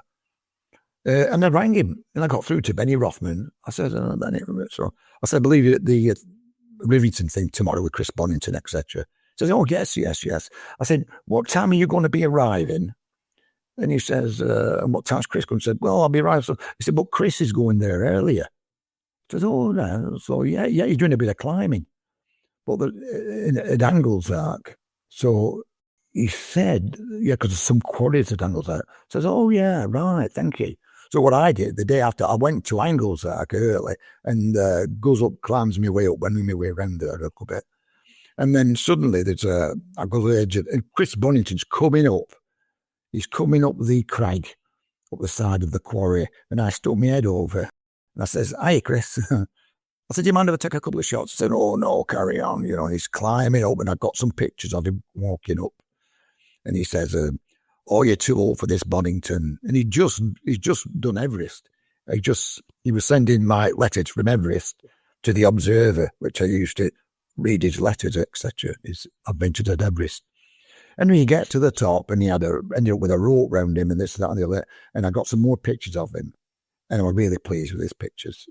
And I rang him, and I got through to Benny Rothman. I said, Benny, so I said, "I believe you at the Rivington thing tomorrow with Chris Bonington, etc." He says, "Oh, yes. I said, "What time are you going to be arriving?" And he says, "And what time's Chris going?" I said, "Well, I'll be arriving." So he said, "But Chris is going there earlier." I said, "Oh, no." So, yeah, he's doing a bit of climbing. But at Anglesark. So he said, because there's some quarries at Anglesark. Says, "Oh, yeah, right, thank you." So what I did, the day after, I went to Anglesark early and goes up, climbs my way up, wending my way around there a little bit. And then suddenly I go to the edge, and Chris Bonington's coming up. He's coming up the crag, up the side of the quarry, and I stuck my head over. And I says, "Hi, Chris." I said, "Do you mind if I take a couple of shots?" He said, "Oh, no, carry on." He's climbing up, and I got some pictures of him walking up. And he says, "Oh, you're too old for this, Bonington." And he's just done Everest. He was sending my letters from Everest to the Observer, which I used to read his letters, etc. His adventures at Everest. And we get to the top, and he ended up with a rope round him, and this, that, and the other. And I got some more pictures of him, and I was really pleased with his pictures.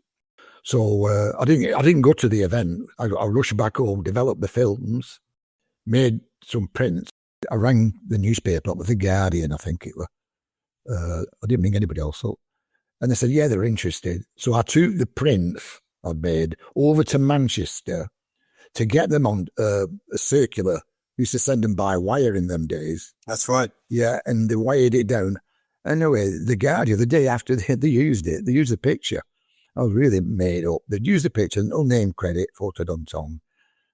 So I didn't go to the event. I rushed back home, developed the films, made some prints. I rang the newspaper up with The Guardian, I think it was. I didn't ring anybody else up. And they said, yeah, they're interested. So I took the prints I'd made over to Manchester to get them on a circular. Used to send them by wire in them days. That's right. Yeah, and they wired it down. Anyway, The Guardian, the day after they used it, they used the picture. I was really made up. They'd use the picture, no name credit, photo Don Tonge.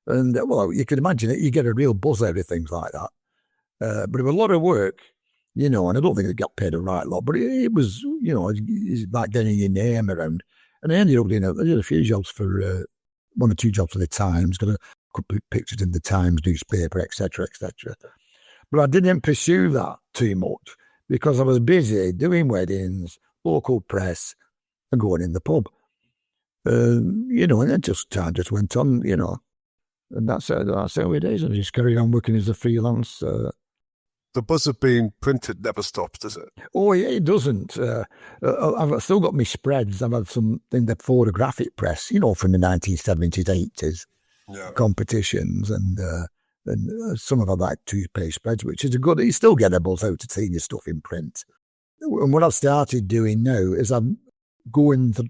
And, well, you can imagine it. You get a real buzz out of things like that. But it was a lot of work, and I don't think it got paid a right lot, but it was, it's like getting your name around. And I ended up doing I did a few jobs for, 1 or 2 jobs for the Times, got a couple of pictures in the Times newspaper, etc., etc. But I didn't pursue that too much because I was busy doing weddings, local press, and going in the pub. And then time just went on, and that's how it is. I just carried on working as a freelance. The buzz of being printed never stops, does it? Oh, yeah, it doesn't. I've still got my spreads. I've had some in the photographic press, from the 1970s, 80s, competitions, and some of them like 2-page spreads, which is it's still get a buzz out to seeing your stuff in print. And what I've started doing now is I'm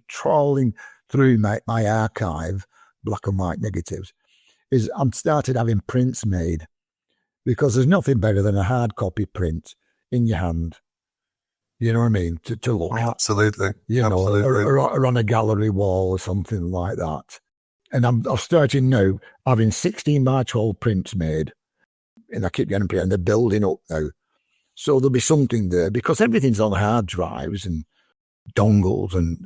trawling through my archive, black and white negatives, is I've started having prints made, because there's nothing better than a hard copy print in your hand. You know what I mean? To look at. Absolutely. Absolutely. Or on a gallery wall or something like that. And I've started now having 16 by 12 prints made, and I keep getting print, and they're building up now. So there'll be something there, because everything's on hard drives and dongles and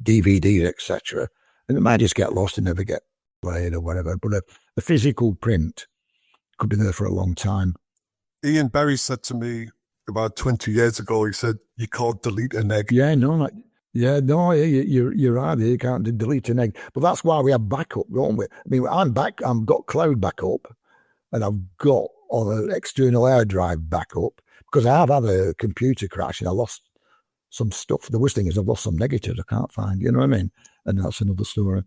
DVDs, etc. And it might just get lost and never get played or whatever. But a physical print could be there for a long time. Ian Berry said to me about 20 years ago, he said, you can't delete an egg. Yeah, no, you're right. You can't delete an egg. But that's why we have backup, don't we? I mean, I've got cloud backup, and I've got on an external hard drive backup, because I have had a computer crash and I lost some stuff. The worst thing is I've lost some negatives I can't find, you know what I mean? And that's another story.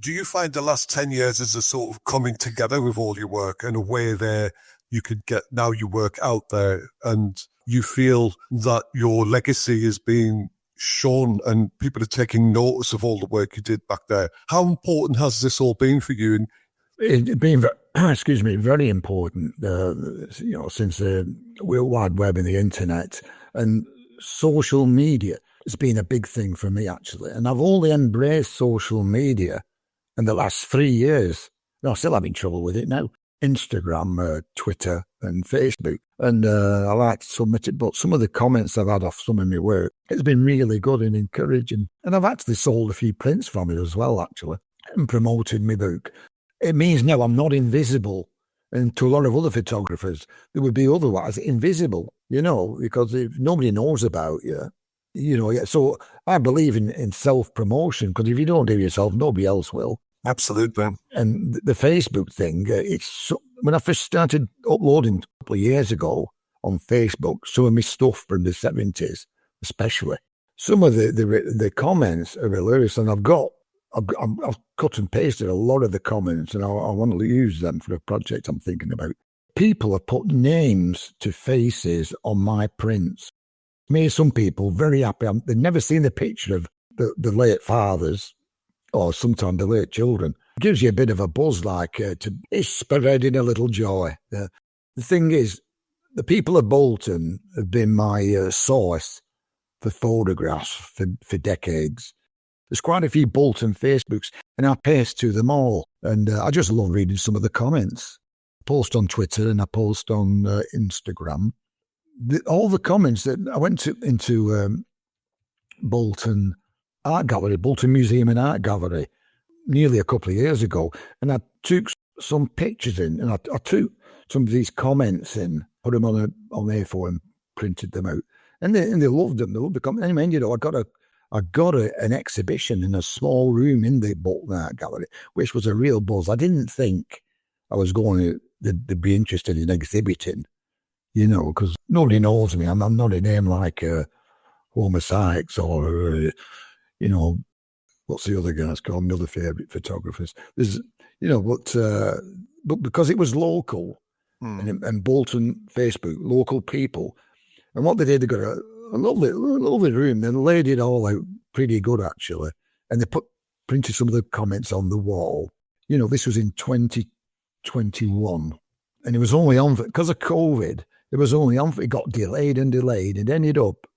Do you find the last 10 years is a sort of coming together with all your work in a way there you could get now your work out there and you feel that your legacy is being shown and people are taking notice of all the work you did back there? How important has this all been for you? It's been, very important, since the World Wide Web and the internet and social media. It's been a big thing for me, actually. And I've only embraced social media in the last 3 years. I'm still having trouble with it now. Instagram, Twitter and Facebook. And I like to submit it, but some of the comments I've had off some of my work, it's been really good and encouraging. And I've actually sold a few prints from it as well, actually, and promoted my book. It means now I'm not invisible. And to a lot of other photographers, they would be otherwise invisible, because if nobody knows about you, So I believe in self-promotion, because if you don't do it yourself, nobody else will. Absolutely. And the Facebook thing, when I first started uploading a couple of years ago on Facebook, some of my stuff from the 70s, especially, some of the comments are hilarious, and I've cut and pasted a lot of the comments, and I want to use them for a project I'm thinking about. People have put names to faces on my prints. Made some people very happy. They've never seen the picture of the late fathers, or sometimes the late children. It gives you a bit of a buzz, it's spreading a little joy. The thing is, the people of Bolton have been my source for photographs for decades. There's quite a few Bolton Facebooks, and I paste to them all. And I just love reading some of the comments. I post on Twitter and I post on Instagram. All the comments that I went into Bolton Art Gallery, Bolton Museum and Art Gallery, nearly a couple of years ago, and I took some pictures in, and I took some of these comments in, put them on A4 and printed them out, and they loved them. They loved the comments. Anyway, I got an exhibition in a small room in the Bolton Art Gallery, which was a real buzz. I didn't think I was going to be interested in exhibiting, because nobody knows me. I'm not a name like Homer Sykes or, what's the other guys called? My other favourite photographers. There's, but because it was local and Bolton Facebook, local people, and what they did, they got a lovely room. They laid it all out pretty good, actually. And they printed some of the comments on the wall. This was in 2021. And it was only on, because of COVID, it was only on, it got delayed. It ended up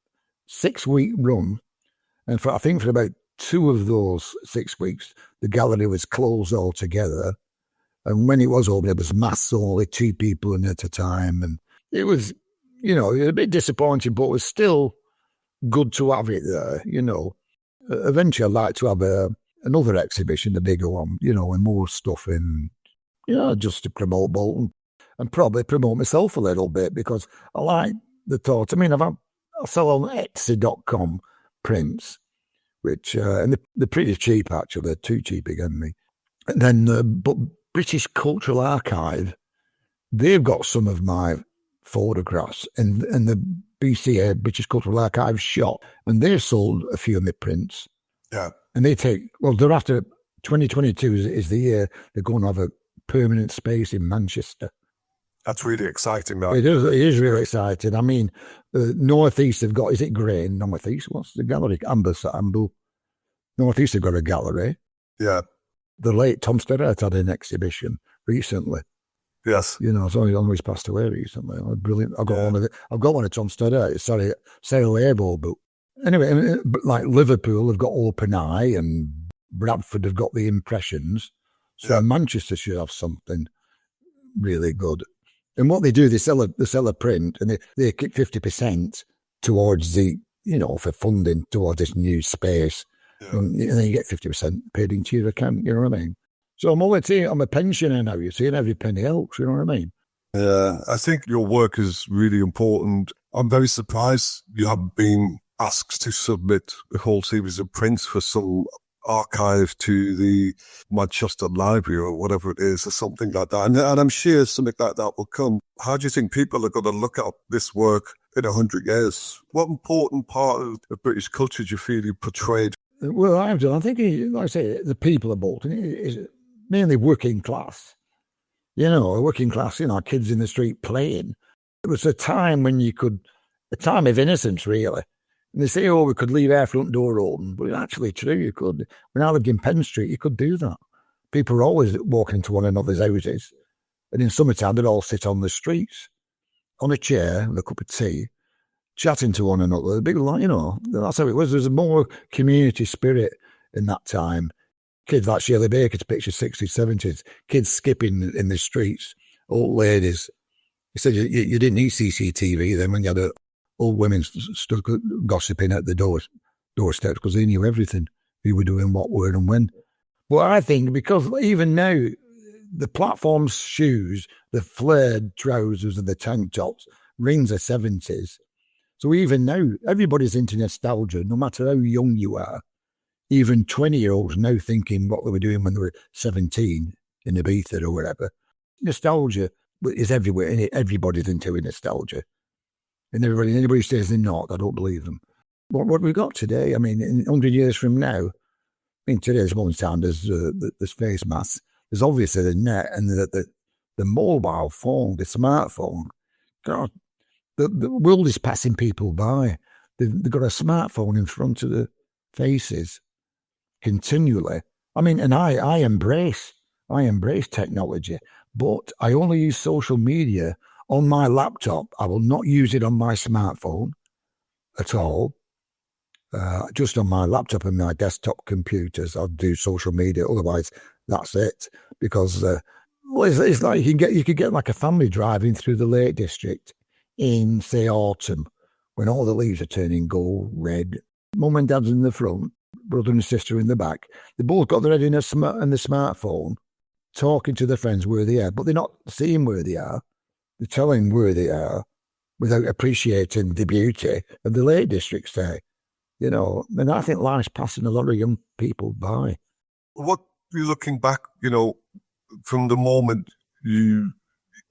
6-week run. And I think for about 2 of those 6 weeks, the gallery was closed altogether. And when it was open, it was mass only, 2 people in at a time. And it was, a bit disappointing, but it was still good to have it there, eventually I'd like to have another exhibition, the bigger one, you know, and more stuff in, you know, just to promote Bolton and probably promote myself a little bit because I like the thought. I mean, I sell on Etsy.com prints, which, and they're pretty cheap actually, they're too cheap again me. And then, but British Cultural Archive, they've got some of my photographs in the BCA, British Cultural Archive shop, and they've sold a few of my prints. Yeah. And they take, well, they're after 2022 is the year they're going to have a permanent space in Manchester. That's really exciting, that. It is really exciting. I mean, North East have got, is it Grain? North East, what's the gallery? Amble. North East have got a gallery. Yeah. The late Tom Sturrett had an exhibition recently. Yes. You know, he's passed away recently. Oh, brilliant. I've got one of Tom Sturrett. Sorry, Sarajevo, but anyway, like Liverpool have got Open Eye and Bradford have got the Impressions. So Manchester should have something really good. And what they do, they sell a print and they kick 50% towards the, you know, for funding towards this new space. Yeah. And then you get 50% paid into your account, you know what I mean? So I'm a pensioner now, you see, and every penny helps, you know what I mean? Yeah, I think your work is really important. I'm very surprised you haven't been asked to submit a whole series of prints for some archive to the Manchester Library or whatever it is, or something like that. And I'm sure something like that will come. How do you think people are going to look at this work in 100 years? What important part of British culture do you feel you portrayed? Well, I think, like I say, the people of Bolton is mainly working class. You know, working class, you know, kids in the street playing. It was a time when a time of innocence, really. And they say, we could leave our front door open. But it's actually true, you could. When I lived in Penn Street, you could do that. People were always walking to one another's houses. And in summertime, they'd all sit on the streets, on a chair with a cup of tea, chatting to one another. Big, you know, that's how it was. There was more community spirit in that time. Kids like Shirley Baker's picture, 60s, 70s, kids skipping in the streets, old ladies. He said you didn't need CCTV then when you had old women stood gossiping at the doorsteps because they knew everything, who were doing what, where and when. Well, I think because even now, the platform shoes, the flared trousers and the tank tops, rings are 70s. So even now, everybody's into nostalgia, no matter how young you are. Even 20-year-olds now thinking what they were doing when they were 17 in Ibiza or whatever. Nostalgia is everywhere, and everybody's into nostalgia. And anybody says they're not, I don't believe them. What we've got today, I mean, in 100 years from now, I mean, today's modern time, there's face masks. There's obviously the net and the mobile phone, the smartphone. God, the world is passing people by. They've got a smartphone in front of the faces continually. I mean, and I embrace technology, but I only use social media on my laptop. I will not use it on my smartphone at all. Just on my laptop and my desktop computers, I'll do social media. Otherwise, that's it. Because it's like you could get like a family driving through the Lake District in, say, autumn, when all the leaves are turning gold, red. Mum and dad's in the front, brother and sister in the back. They both got their head in the smartphone, talking to their friends where they are, but they're not seeing where they are. They're telling where they are without appreciating the beauty of the Lake District, say. You know, and I think life's passing a lot of young people by. What you're looking back, you know, from the moment you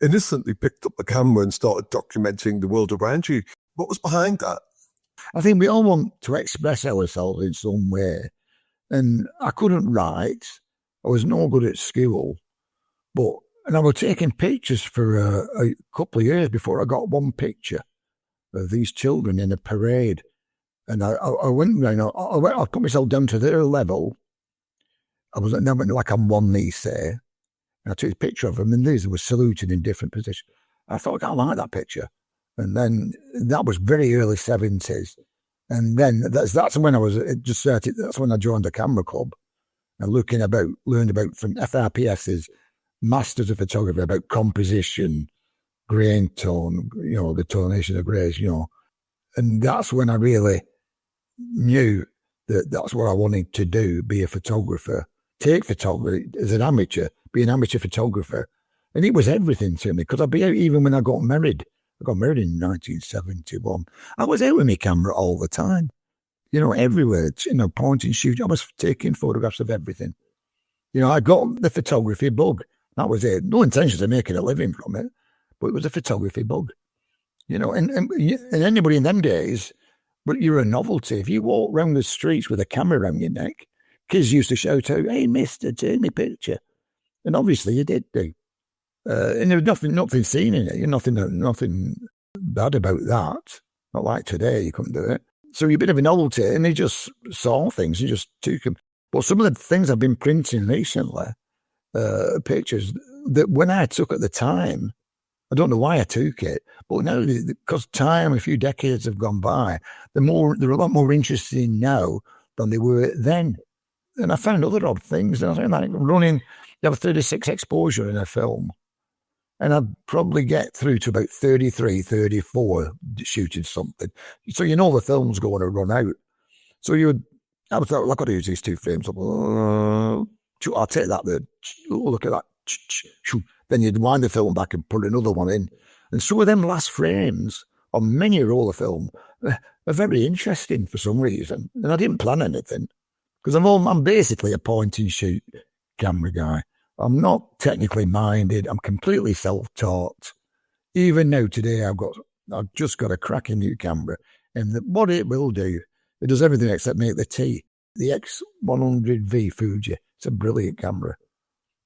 innocently picked up the camera and started documenting the world around you, what was behind that? I think we all want to express ourselves in some way. And I couldn't write. I was no good at school. And I was taking pictures for a couple of years before I got one picture of these children in a parade. And I went around, I put myself down to their level. I went like on one knee, say. And I took a picture of them, and these were saluting in different positions. I thought, I like that picture. And then that was very early 70s. And then that's when that's when I joined the camera club and learned about from FRPS's Masters of Photography about composition, grain tone, you know, the tonation of grays, you know. And that's when I really knew that's what I wanted to do, be a photographer, take photography as an amateur, be an amateur photographer. And it was everything to me, because I'd be out even when I got married. I got married in 1971. I was out with my camera all the time, everywhere, point and shoot. I was taking photographs of everything. I got the photography bug. That was it. No intention of making a living from it, but it was a photography bug. And anybody in them days, but you're a novelty. If you walk around the streets with a camera around your neck, kids used to shout out, "Hey, mister, take me picture." And obviously you did do. And there was nothing seen in it. Nothing bad about that. Not like today, you couldn't do it. So you're a bit of a novelty, and they just saw things and just took them. But some of the things I've been printing recently, pictures that when I took at the time, I don't know why I took it, but now, because a few decades have gone by, they're a lot more interesting now than they were then. And I found other odd things. And I think, like you have a 36 exposure in a film, and I'd probably get through to about 33, 34 shooting something. So the film's going to run out. So I was like, I've got to use these 2 frames. I'll take that there. Oh, look at that. Then you'd wind the film back and put another one in. And some of them last frames on many roll of film are very interesting for some reason. And I didn't plan anything, because I'm basically a point and shoot camera guy. I'm not technically minded. I'm completely self-taught. Even now today, I've just got a cracking new camera, and what it will do, it does everything except make the tea. The X100V Fuji. It's a brilliant camera.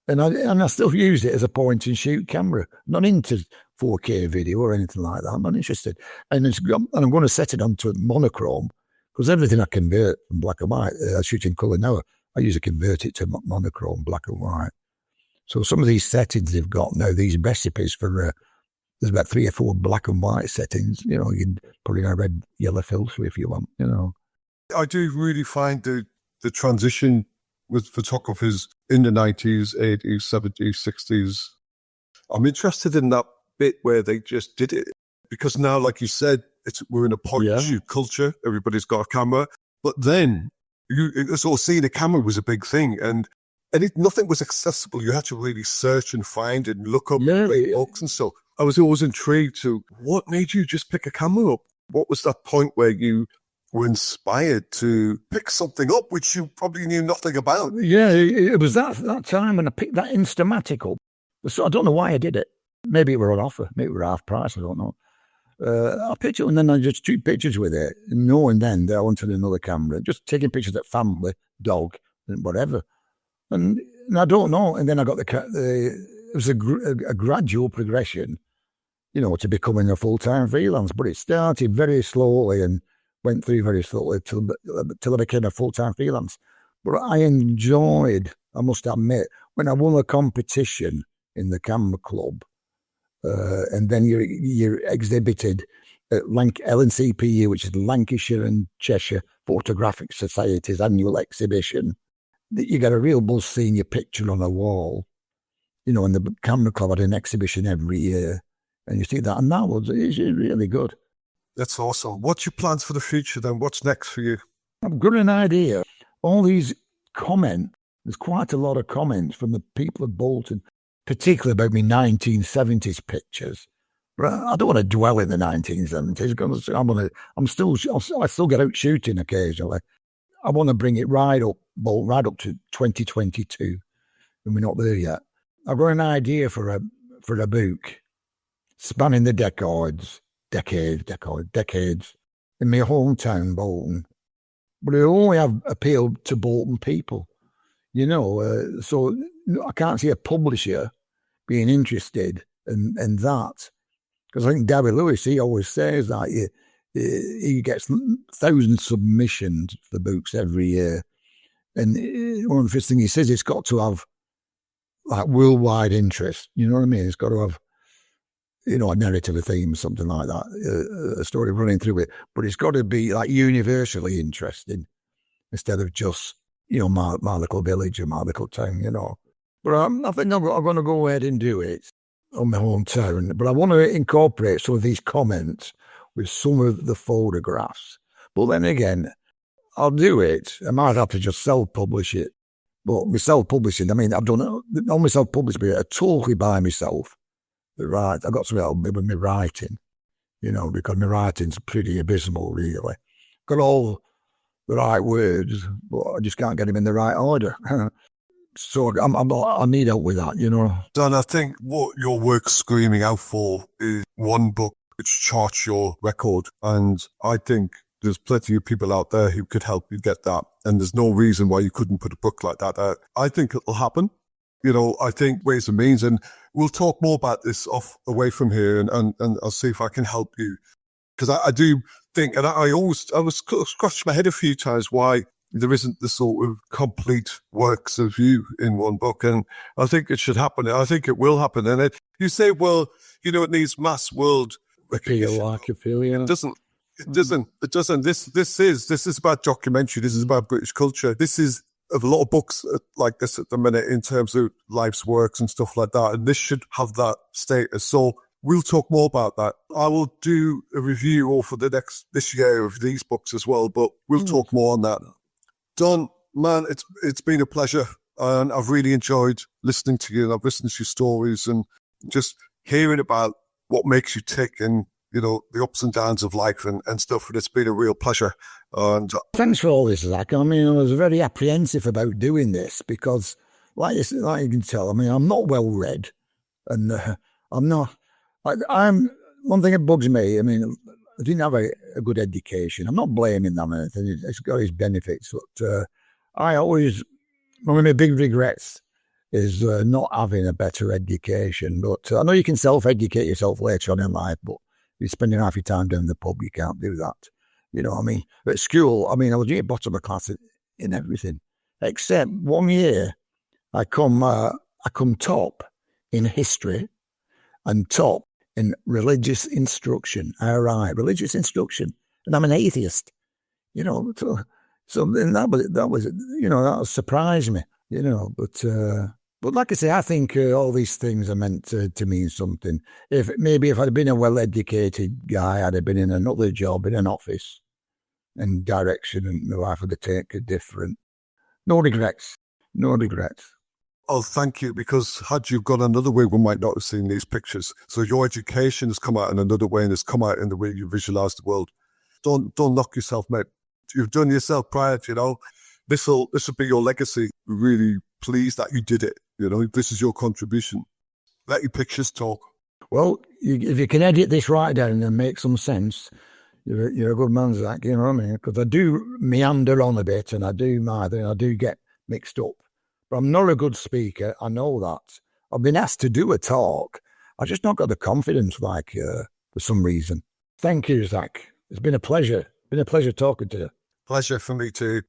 And I still use it as a point and shoot camera. I'm not into 4K video or anything like that. I'm not interested. And I'm going to set it onto monochrome, because everything I convert from black and white, I shoot in colour now. I usually convert it to monochrome, black and white. So some of these settings they've got now, these recipes for, there's about 3 or 4 black and white settings. You can put in a red, yellow filter if you want, I do really find the transition with photographers in the 90s, 80s, 70s, 60s. I'm interested in that bit where they just did it. Because now, like you said, we're in a point-and-shoot culture. Everybody's got a camera. But then, seeing a camera was a big thing. And nothing was accessible. You had to really search and find and look up books and so. I was always intrigued to what made you just pick a camera up? What was that point where you were inspired to pick something up which you probably knew nothing about? Yeah, it was that time when I picked that Instamatic up. So I don't know why I did it. Maybe it were on offer. Maybe it were half price. I don't know. I picked it, and then I just took pictures with it, knowing then that I wanted another camera. Just taking pictures of family, dog, and whatever. And I don't know. And then I got it was a gradual progression, to becoming a full-time freelance. But it started very slowly and went through very slowly till I became a full-time freelance. But I enjoyed, I must admit, when I won a competition in the camera club, and then you're exhibited at LNCPU, which is Lancashire and Cheshire Photographic Society's annual exhibition. You get a real buzz seeing your picture on a wall, and the camera club had an exhibition every year, and you see that, and it's really good. That's awesome. What's your plans for the future then? What's next for you? I've got an idea. All these comments, there's quite a lot of comments from the people of Bolton, particularly about me 1970s pictures. But I don't want to dwell in the 1970s because I still get out shooting occasionally. I want to bring it right up to 2022, and we're not there yet. I've got an idea for a book spanning the decades in my hometown, Bolton. But it'll only have appealed to Bolton people, so I can't see a publisher being interested in that. Because I think Gary Lewis, he always says that he gets 1,000 submissions for books every year. And one of the first things he says, it's got to have like worldwide interest. You know what I mean? It's got to have, a narrative, a theme, something like that, a story running through it. But it's got to be like universally interesting instead of just, my little village or my little town, But I think I'm going to go ahead and do it on my hometown. But I want to incorporate some of these comments with some of the photographs. But then again, I'll do it. I might have to just self-publish it. But my self-publishing, I mean, I've done it, all my self-publishing, totally by myself. Right, I got some help with my writing, because my writing's pretty abysmal, really. Got all the right words, but I just can't get them in the right order. So I need help with that, Don, I think what your work's screaming out for is one book which charts your record. And I think there's plenty of people out there who could help you get that. And there's no reason why you couldn't put a book like that out. I think it'll happen. I think ways and means, and we'll talk more about this away from here, and I'll see if I can help you. Because I do think, and I was scratched my head a few times why there isn't the sort of complete works of you in one book. And I think it should happen. I think it will happen. And you say, well, it needs mass world recognition. It doesn't. It doesn't. This is about documentary. This is about British culture. This is of a lot of books like this at the minute in terms of life's works and stuff like that. And this should have that status. So we'll talk more about that. I will do a review for this year of these books as well, but we'll talk more on that. Don, man, it's been a pleasure. And I've really enjoyed listening to you, and I've listened to your stories and just hearing about what makes you tick and, the ups and downs of life and stuff. And it's been a real pleasure. And thanks for all this, Zach. I mean, I was very apprehensive about doing this because, like you can tell, I mean, I'm not well read, and I'm not. I'm one thing that bugs me. I mean, I didn't have a good education. I'm not blaming them or anything. It's got its benefits, but I always, one of my big regrets is not having a better education. But I know you can self-educate yourself later on in life, but you're spending half your time down the pub, you can't do that. You know what I mean? At school, I was at bottom of class in everything, except 1 year I come top in history and top in religious instruction. RI, religious instruction, and I'm an atheist. So then that surprised me. But like I say, I think all these things are meant to mean something. If I'd been a well-educated guy, I'd have been in another job in an office and direction, and my life would have taken different. No regrets. Oh, thank you, because had you gone another way, we might not have seen these pictures. So your education has come out in another way, and has come out in the way you visualize the world. Don't knock yourself, mate. You've done yourself proud, This will be your legacy. We're really pleased that you did it. This is your contribution. Let your pictures talk. Well, if you can edit this right down and make some sense, you're a good man, Zach. You know what I mean? Because I do meander on a bit, and I do get mixed up. But I'm not a good speaker. I know that. I've been asked to do a talk. I just not got the confidence, for some reason. Thank you, Zach. It's been a pleasure. Talking to you. Pleasure for me too.